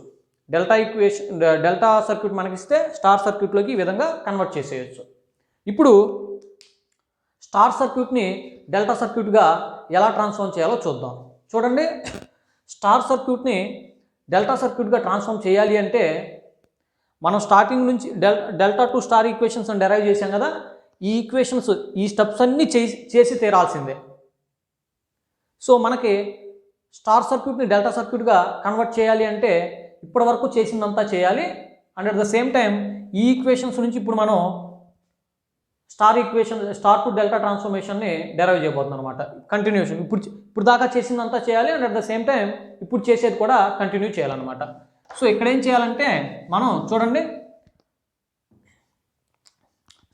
డెల్టా సర్క్యూట్ మనకిస్తే స్టార్ సర్క్యూట్లోకి ఈ విధంగా కన్వర్ట్ చేసేయచ్చు. ఇప్పుడు స్టార్ సర్క్యూట్ని డెల్టా సర్క్యూట్గా ఎలా ట్రాన్స్ఫార్మ్ చేయాలో చూద్దాం. చూడండి, స్టార్ సర్క్యూట్ని డెల్టా సర్క్యూట్గా ట్రాన్స్ఫార్మ్ చేయాలి అంటే మనం స్టార్టింగ్ నుంచి delta to star equations derive చేసాం కదా, ఈ ఈక్వేషన్స్ ఈ స్టెప్స్ అన్నీ చేసి తీరాల్సిందే. సో మనకి స్టార్ సర్క్యూట్ని డెల్టా సర్క్యూట్గా కన్వర్ట్ చేయాలి అంటే ఇప్పటి వరకు చేసిందంతా చేయాలి. And at the same time ఈ ఈక్వేషన్స్ నుంచి ఇప్పుడు మనం స్టార్ టు డెల్టా ట్రాన్స్ఫర్మేషన్ని డెరైవ్ చేయబోతున్నాం అనమాట. కంటిన్యూషన్ ఇప్పుడు దాకా చేసిందంతా చేయాలి. And at the same time ఇప్పుడు చేసేది కూడా కంటిన్యూ చేయాలన్నమాట. సో ఇక్కడ ఏం చేయాలంటే మనం చూడండి,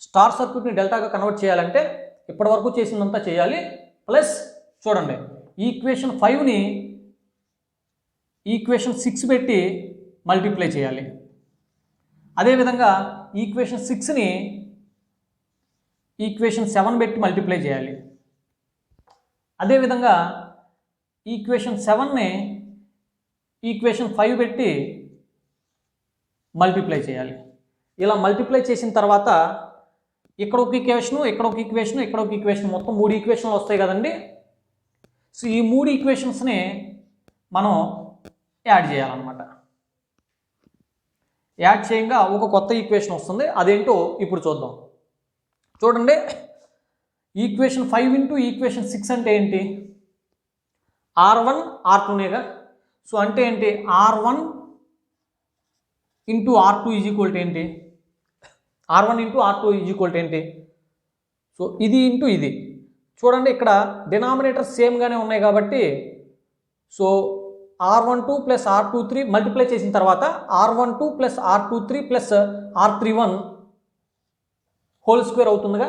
స్టార్ సర్క్యూట్ని డెల్టాగా కన్వర్ట్ చేయాలంటే ఇప్పటి వరకు చేసిందంతా చేయాలి. ప్లస్ చూడండి, ఈక్వేషన్ 5ని ఈక్వేషన్ 6 పెట్టి మల్టిప్లై చేయాలి. అదేవిధంగా ఈక్వేషన్ 6ని ఈక్వేషన్ 7 పెట్టి మల్టిప్లై చేయాలి. అదేవిధంగా ఈక్వేషన్ 7ని ఈక్వేషన్ 5 పెట్టి మల్టిప్లై చేయాలి. ఇలా మల్టిప్లై చేసిన తర్వాత ఇక్కడ ఒక ఈక్వేషను, ఇక్కడ ఒక ఈక్వేషను, ఇక్కడ ఒక ఈక్వేషన్, మొత్తం 3 ఈక్వేషన్లు వస్తాయి కదండి. సో ఈ 3 ఈక్వేషన్స్ని మనం యాడ్ చేయాలన్నమాట. యాడ్ చేయంగా ఒక కొత్త ఈక్వేషన్ వస్తుంది. అదేంటో ఇప్పుడు చూద్దాం. చూడండి, ఈక్వేషన్ 5 ఇంటూ ఈక్వేషన్ 6 అంటే ఏంటి, R1 R2నేగా. సో అంటే ఏంటి, R1 into R2 is equal to ఏంటి, R1 into R2 is equal to ఏంటి. సో ఇది ఇంటూ ఇది. చూడండి, ఇక్కడ డినామినేటర్స్ సేమ్గానే ఉన్నాయి కాబట్టి so R12 plus R23 multiply చేసిన తర్వాత R12 plus R23 plus R31 whole square అవుతుందిగా.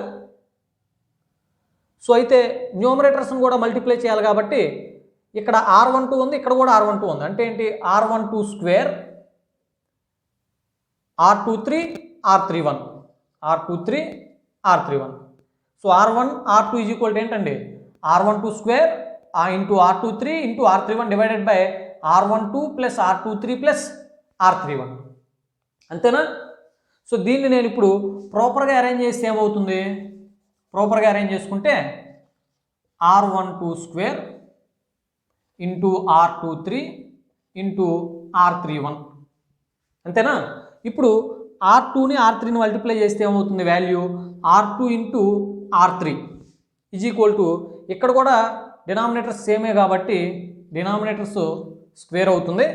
సో అయితే న్యూమరేటర్స్ని కూడా మల్టిప్లై చేయాలి కాబట్టి ఇక్కడ R12 ఉంది, ఇక్కడ కూడా R12 ఉంది. అంటే ఏంటి, R12 square R23 R31 R23 R31. So R1 R2 is equal to ఏంటండి, R12 square into R23 into R31 divided by R12 plus R23 plus R31. అంతేనా. సో దీన్ని నేను ఇప్పుడు ప్రాపర్గా అరేంజ్ చేస్తే ఏమవుతుంది, ప్రాపర్గా అరేంజ్ చేసుకుంటే R12 square into R23 into R31 అంతేనా. ఇప్పుడు R2ని R3ని మల్టిప్లై చేస్తే ఏమవుతుంది, value R2 into R3 is equal to, ఇక్కడ కూడా డినామినేటర్స్ సేమే కాబట్టి డినామినేటర్స్ స్క్వేర్ అవుతుంది.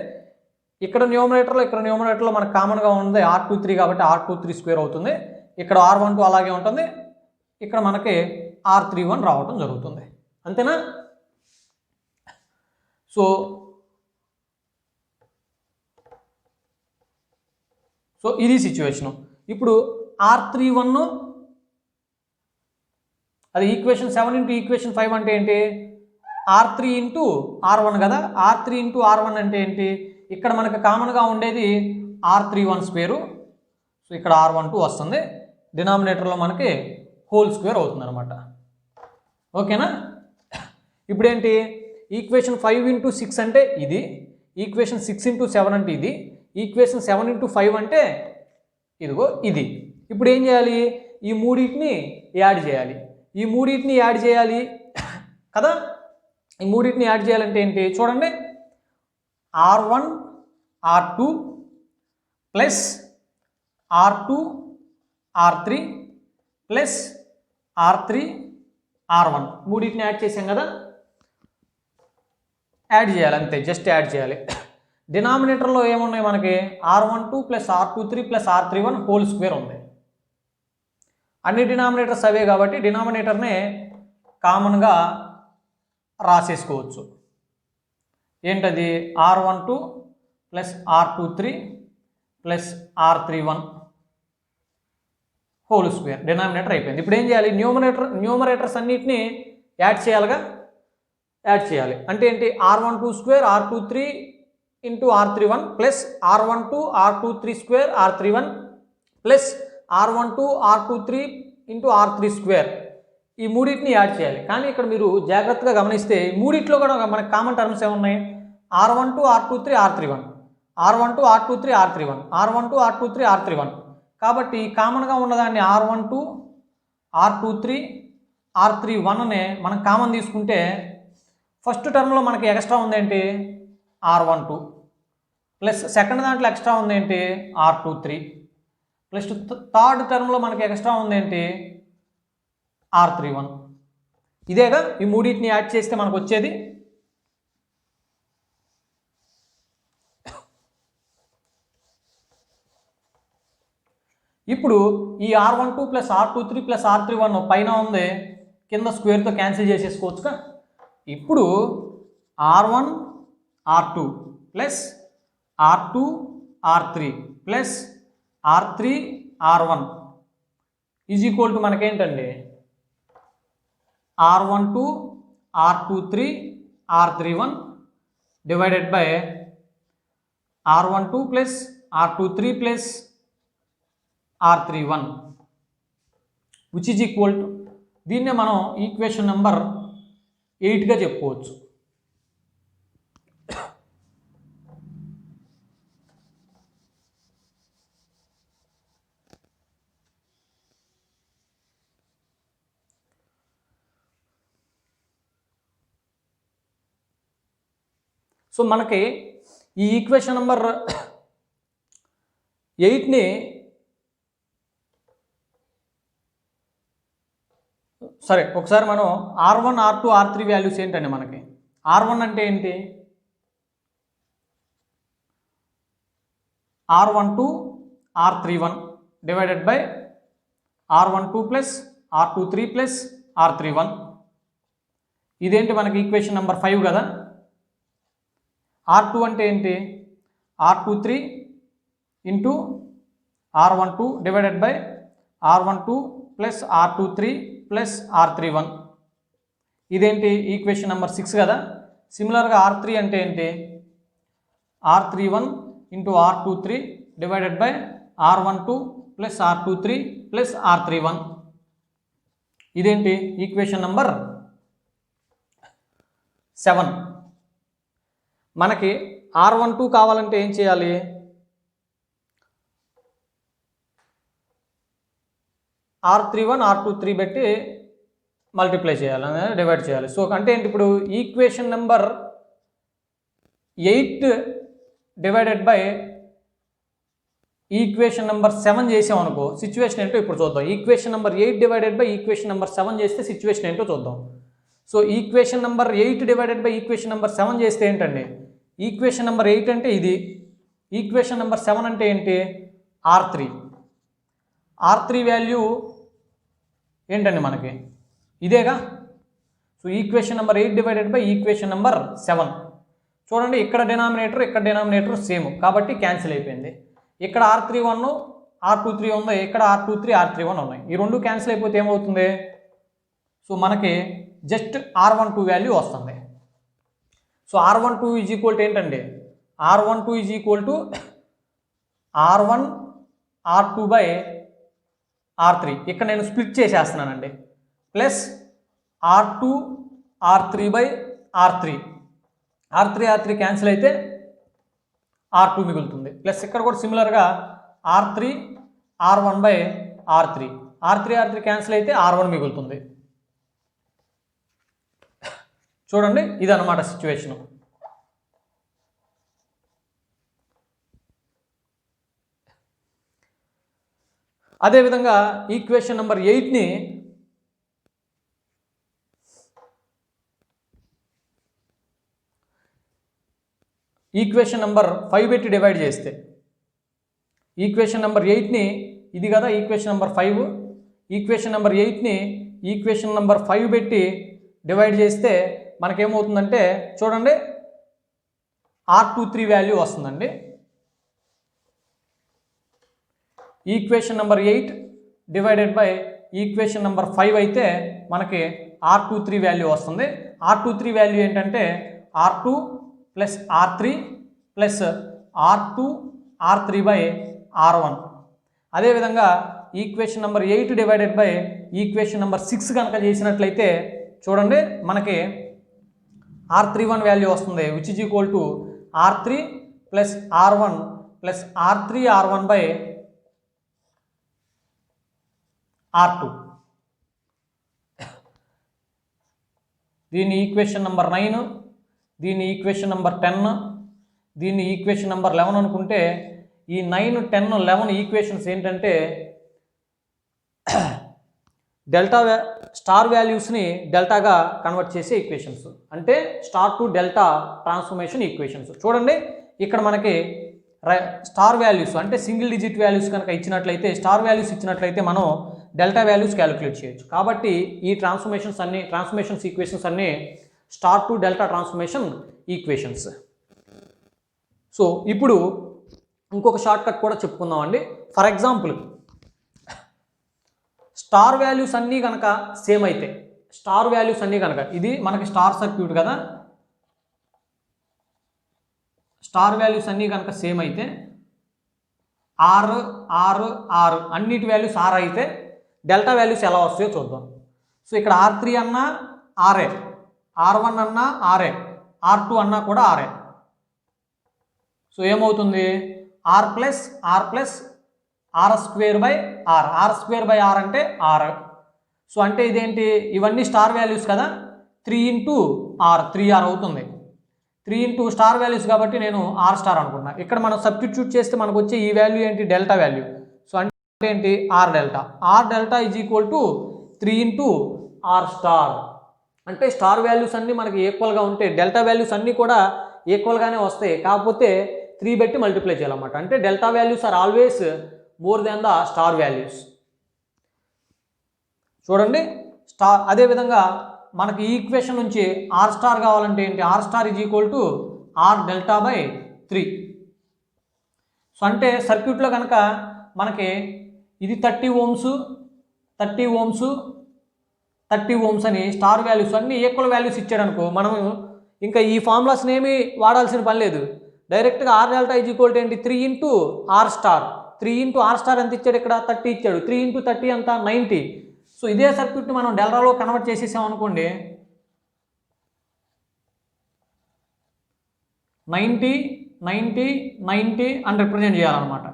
ఇక్కడ న్యూమరేటర్లో మనకు కామన్గా ఉంది R23 కాబట్టి R23 స్క్వేర్ అవుతుంది. ఇక్కడ R12 అలాగే ఉంటుంది. ఇక్కడ మనకి R31 రావటం జరుగుతుంది. అంతేనా. సో సో ఇది సిచ్యువేషను. ఇప్పుడు R31 అది ఈక్వేషన్ 7 ఇంటూ ఈక్వేషన్ 5 అంటే ఏంటి? R3 ఇంటూ R1 కదా. R3 ఇంటూ R1 అంటే ఏంటి? ఇక్కడ మనకు కామన్గా ఉండేది R31 స్క్వేరు. సో ఇక్కడ R12 వస్తుంది, డినామినేటర్లో మనకి హోల్ స్క్వేర్ అవుతుంది అనమాట. ఓకేనా? ఇప్పుడు ఏంటి? ఈక్వేషన్ 5 ఇంటూ 6 అంటే ఇది, ఈక్వేషన్ 6 ఇంటూ 7 అంటే ఇది, ఈక్వేషన్ 7 ఇంటూ 5 అంటే ఇదిగో ఇది. ఇప్పుడు ఏం చేయాలి? ఈ మూడింటిని యాడ్ చేయాలి. ఈ మూడింటిని యాడ్ చేయాలి కదా. ఈ మూడింటిని యాడ్ చేయాలంటే ఏంటి? చూడండి, R1 R2 plus R2 R3 plus R3 R1 మూడింటిని యాడ్ చేసాం కదా. యాడ్ చేయాలి అంతే, జస్ట్ యాడ్ చేయాలి. డినామినేటర్లో ఏమున్నాయి మనకి? R12 plus R23 plus R31 whole square ఉంది. అన్ని డినామినేటర్స్ అవే కాబట్టి డినామినేటర్నే కామన్గా రాసేసుకోవచ్చు. ఏంటది? R12 plus R23 plus R31 whole square denominator అయిపోయింది. ఇప్పుడు ఏం చేయాలి? న్యూమరేటర్స్ అన్నిటిని యాడ్ చేయాలిగా. యాడ్ చేయాలి అంటే ఏంటి? R12 square R23 into R31 plus R12 R23 square R31 plus R12 R23 into R3 square. ఈ మూడింటిని యాడ్ చేయాలి. కానీ ఇక్కడ మీరు జాగ్రత్తగా గమనిస్తే మూడింటిలో కూడా మనకి కామన్ టర్మ్స్ ఏమున్నాయి? R12 R23 R31, R12 R23 R31, R12 R23 R31. కాబట్టి కామన్గా ఉన్నదాన్ని R12 R23 R31 అనే మనం కామన్ తీసుకుంటే ఫస్ట్ టర్మ్లో మనకి ఎక్స్ట్రా ఉందేంటి? R12 ప్లస్ సెకండ్ దాంట్లో ఎక్స్ట్రా ఉందేంటి? R23 ప్లస్ థర్డ్ టర్మ్లో మనకి ఎక్స్ట్రా ఉందేంటి? R31. ఇదేగా ఈ మూడింటిని యాడ్ చేస్తే మనకు వచ్చేది. ఇప్పుడు ఈ R12 plus R23 plus R31 పైన ఉంది, కింద స్క్వేర్తో క్యాన్సిల్ చేసేసుకోవచ్చుగా. ఇప్పుడు R1 R2 plus R2 R3 plus R3 R1 is equal to మనకేంటండి? R12 R23 R31 divided by R12 plus R23 plus R31 which is equal to, దీన్నే మనం equation number 8గా చెప్పుకోవచ్చు. So మనకి ఈ ఈక్వేషన్ నెంబర్ 8ని సరే ఒకసారి మనం R1 R2 R3 వాల్యూస్ ఏంటండి మనకి? R1 అంటే ఏంటి? R12 R31 divided by R12 plus R23 plus R31. ఇదేంటి మనకి? ఈక్వేషన్ నెంబర్ 5 కదా. R2 అంటే ఏంటి? R23 into R12 divided by R12 plus R23 plus R31. ఇదేంటి? ఈక్వేషన్ నెంబర్ 6 కదా. సిమిలర్గా R3 అంటే ఏంటి? R31 into R23 divided by R12 plus R23 plus R31. ఇదేంటి? Equation number 7. మనకి R12 కావాలంటే ఏం చేయాలి? R31 R23 పెట్టి మల్టిప్లై చేయాలి, డివైడ్ చేయాలి. సో అంటే ఏంటి? ఇప్పుడు equation number 8 divided by equation number 7 చేసామనుకో సిచ్యువేషన్ ఏంటో ఇప్పుడు చూద్దాం. Equation number 8 divided by equation number 7 చేస్తే సిచ్యువేషన్ ఏంటో చూద్దాం. So equation number 8 divided by equation number 7 చేస్తే ఏంటండి? ఈక్వేషన్ నెంబర్ 8 అంటే ఇది, ఈక్వేషన్ నెంబర్ 7 అంటే ఏంటి? R3. R3 వాల్యూ ఏంటండి మనకి? ఇదేగా. So equation number 8 divided by equation number 7. చూడండి, ఇక్కడ డినామినేటర్ సేమ్ కాబట్టి క్యాన్సిల్ అయిపోయింది. ఇక్కడ R31 R23 ఉంది, ఇక్కడ R23 R31 ఉన్నాయి. ఈ రెండు క్యాన్సిల్ అయిపోతే ఏమవుతుంది? సో మనకి జస్ట్ R12 వాల్యూ వస్తుంది. So R12 is equal to ఏంటండి? R12 is equal to R1 R2 by R3. ఇక్కడ నేను స్ప్లిట్ చేసేస్తున్నానండి. Plus R2 R3 by R3. R3 cancel అయితే R2 మిగులుతుంది. ప్లస్ ఇక్కడ కూడా సిమిలర్గా R3 R1 by R3. R3 cancel అయితే R1 మిగులుతుంది. చూడండి, ఇదన్నమాట సిచ్యువేషను. అదేవిధంగా ఈక్వేషన్ నెంబర్ 8ని ఈక్వేషన్ నెంబర్ 5 పెట్టి డివైడ్ చేస్తే, ఈక్వేషన్ నెంబర్ 8ని ఇది కదా ఈక్వేషన్ నెంబర్ 5, ఈక్వేషన్ నెంబర్ 8ని ఈక్వేషన్ నెంబర్ 5 పెట్టి డివైడ్ చేస్తే మనకేమవుతుందంటే చూడండి, R23 వాల్యూ వస్తుందండి. Equation number 8 divided by equation number 5 అయితే మనకి R23 వాల్యూ వస్తుంది. R23 వాల్యూ ఏంటంటే R2 plus R3 plus R2 R3 by R1. అదేవిధంగా equation number 8 divided by equation number 6 కనుక చేసినట్లయితే చూడండి, మనకి R31 వాల్యూ వస్తుంది, which is equal to R3 plus R1 plus R3 R1 by R2. దీన్ని equation number 9, దీన్ని equation number 10, దీన్ని equation number 11 అనుకుంటే ఈ 9, 10, 11 ఈక్వేషన్స్ ఏంటంటే డెల్టా స్టార్ వాల్యూస్ని డెల్టాగా కన్వర్ట్ చేసే ఈక్వేషన్స్, అంటే star to delta transformation equations. చూడండి, ఇక్కడ మనకి స్టార్ వాల్యూస్ అంటే సింగిల్ డిజిట్ వాల్యూస్ కనుక ఇచ్చినట్లయితే, స్టార్ వాల్యూస్ ఇచ్చినట్లయితే మనం డెల్టా వాల్యూస్ క్యాలిక్యులేట్ చేయొచ్చు. కాబట్టి ఈ ట్రాన్స్ఫర్మేషన్స్ ఈక్వేషన్స్ అన్నీ star to delta transformation equations. So ఇప్పుడు ఇంకొక షార్ట్ కట్ కూడా చెప్పుకుందామండి. ఫర్ ఎగ్జాంపుల్, స్టార్ వాల్యూస్ అన్నీ కనుక సేమ్ అయితే, స్టార్ వాల్యూస్ అన్నీ కనుక, ఇది మనకి స్టార్ సర్క్యూట్ కదా, స్టార్ వాల్యూస్ అన్నీ కనుక సేమ్ అయితే, ఆర్ అన్నిటి వాల్యూస్ ఆర్ అయితే డెల్టా వాల్యూస్ ఎలా వస్తాయో చూద్దాం. సో ఇక్కడ R3 అన్నా ఆర్ఏ, R1 అన్నా ఆర్ఏ, R2 అన్నా కూడా ఆర్ఏ. సో ఏమవుతుంది? R plus R square by R. R square by R అంటే ఆర్. సో అంటే ఇదేంటి? ఇవన్నీ స్టార్ వాల్యూస్ కదా, 3 ఇంటూ ఆర్, 3R అవుతుంది. 3 ఇంటూ స్టార్ వాల్యూస్ కాబట్టి నేను ఆర్ స్టార్ అనుకున్నా. ఇక్కడ మనం సబ్స్టిట్యూట్ చేస్తే మనకు వచ్చే ఈ వాల్యూ ఏంటి? Delta value. సో అంటే ఏంటి? R delta is equal to 3 into R star. అంటే స్టార్ వాల్యూస్ అన్నీ మనకి ఈక్వల్గా ఉంటే డెల్టా వాల్యూస్ అన్నీ కూడా ఈక్వల్గానే వస్తాయి, కాకపోతే 3 పెట్టి మల్టిప్లై చేయాలన్నమాట. అంటే delta values R always more than the star values. చూడండి, అదేవిధంగా మనకి ఈ ఈక్వేషన్ నుంచి ఆర్ స్టార్ కావాలంటే ఏంటి? R star is equal to R delta by 3. So అంటే సర్క్యూట్లో కనుక మనకి ఇది 30 ohms అని స్టార్ వాల్యూస్ అన్నీ ఈక్వల్ వాల్యూస్ ఇచ్చాడనుకో, మనం ఇంకా ఈ ఫార్ములాస్ని ఏమీ వాడాల్సిన పని లేదు. డైరెక్ట్గా R delta is equal to ఏంటి? 3 into R star. 3 into R star ఎంత ఇచ్చాడు? ఇక్కడ 30 ఇచ్చాడు. 3 ఇంటూ 30 అంతా 90. సో ఇదే సర్క్యూట్ని మనం డెల్టాలో కన్వర్ట్ చేసేసాం అనుకోండి, 90 అని రిప్రజెంట్ చేయాలన్నమాట.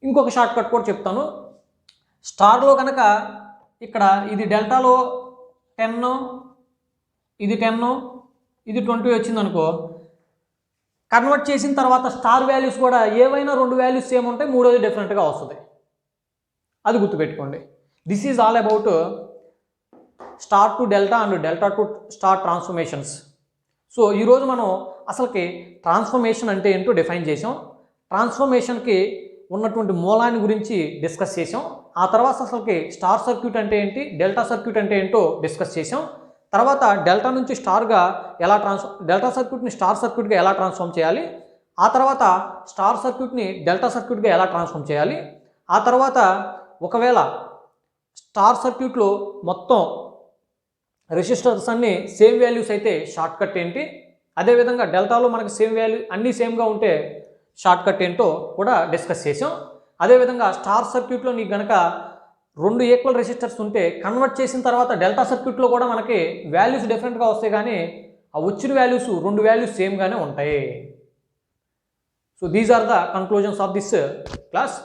ఇంకొక షార్ట్ కట్ కూడా చెప్తాను. స్టార్లో కనుక ఇక్కడ ఇది డెల్టాలో 10, ఇది 10, ఇది 20 వచ్చిందనుకో, కన్వర్ట్ చేసిన తర్వాత స్టార్ వాల్యూస్ కూడా ఏవైనా 2 వాల్యూస్ సేమ్ ఉంటాయి, మూడోది డిఫరెంట్గా వస్తుంది. అది గుర్తుపెట్టుకోండి. This is all about star to delta and delta to star transformations. So ఈరోజు మనం అసలుకి ట్రాన్స్ఫర్మేషన్ అంటే ఏంటో డిఫైన్ చేసాం, ట్రాన్స్ఫర్మేషన్కి ఉన్నటువంటి మూలాన్ని గురించి డిస్కస్ చేసాం. ఆ తర్వాత అసలుకి స్టార్ సర్క్యూట్ అంటే ఏంటి, డెల్టా సర్క్యూట్ అంటే ఏంటో డిస్కస్ చేసాం. తర్వాత డెల్టా నుంచి స్టార్గా డెల్టా సర్క్యూట్ని స్టార్ సర్క్యూట్గా ఎలా ట్రాన్స్ఫార్మ్ చేయాలి, ఆ తర్వాత స్టార్ సర్క్యూట్ని డెల్టా సర్క్యూట్గా ఎలా ట్రాన్స్ఫార్మ్ చేయాలి, ఆ తర్వాత ఒకవేళ స్టార్ సర్క్యూట్లో మొత్తం రెసిస్టర్స్ అన్నీ సేమ్ వాల్యూస్ అయితే షార్ట్ కట్ ఏంటి, అదేవిధంగా డెల్టాలో మనకి సేమ్ వాల్యూ అన్నీ సేమ్గా ఉంటే షార్ట్ కట్ ఏంటో కూడా డిస్కస్ చేసాం. అదేవిధంగా స్టార్ సర్క్యూట్లో నీకు గనక 2 ఈక్వల్ రెసిస్టర్స్ ఉంటే కన్వర్ట్ చేసిన తర్వాత డెల్టా సర్క్యూట్లో కూడా మనకి వాల్యూస్ డిఫరెంట్గా వస్తాయి, కానీ ఆ వచ్చిన వాల్యూస్ 2 వాల్యూస్ సేమ్గానే ఉంటాయి. So these are the conclusions of this class.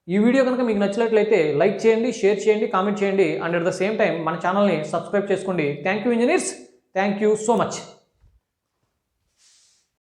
ఈ వీడియో కనుక మీకు నచ్చినట్లయితే లైక్ చేయండి, షేర్ చేయండి, కామెంట్ చేయండి, and at the same time మన ఛానల్ని సబ్స్క్రైబ్ చేసుకోండి. Thank you engineers, thank you so much.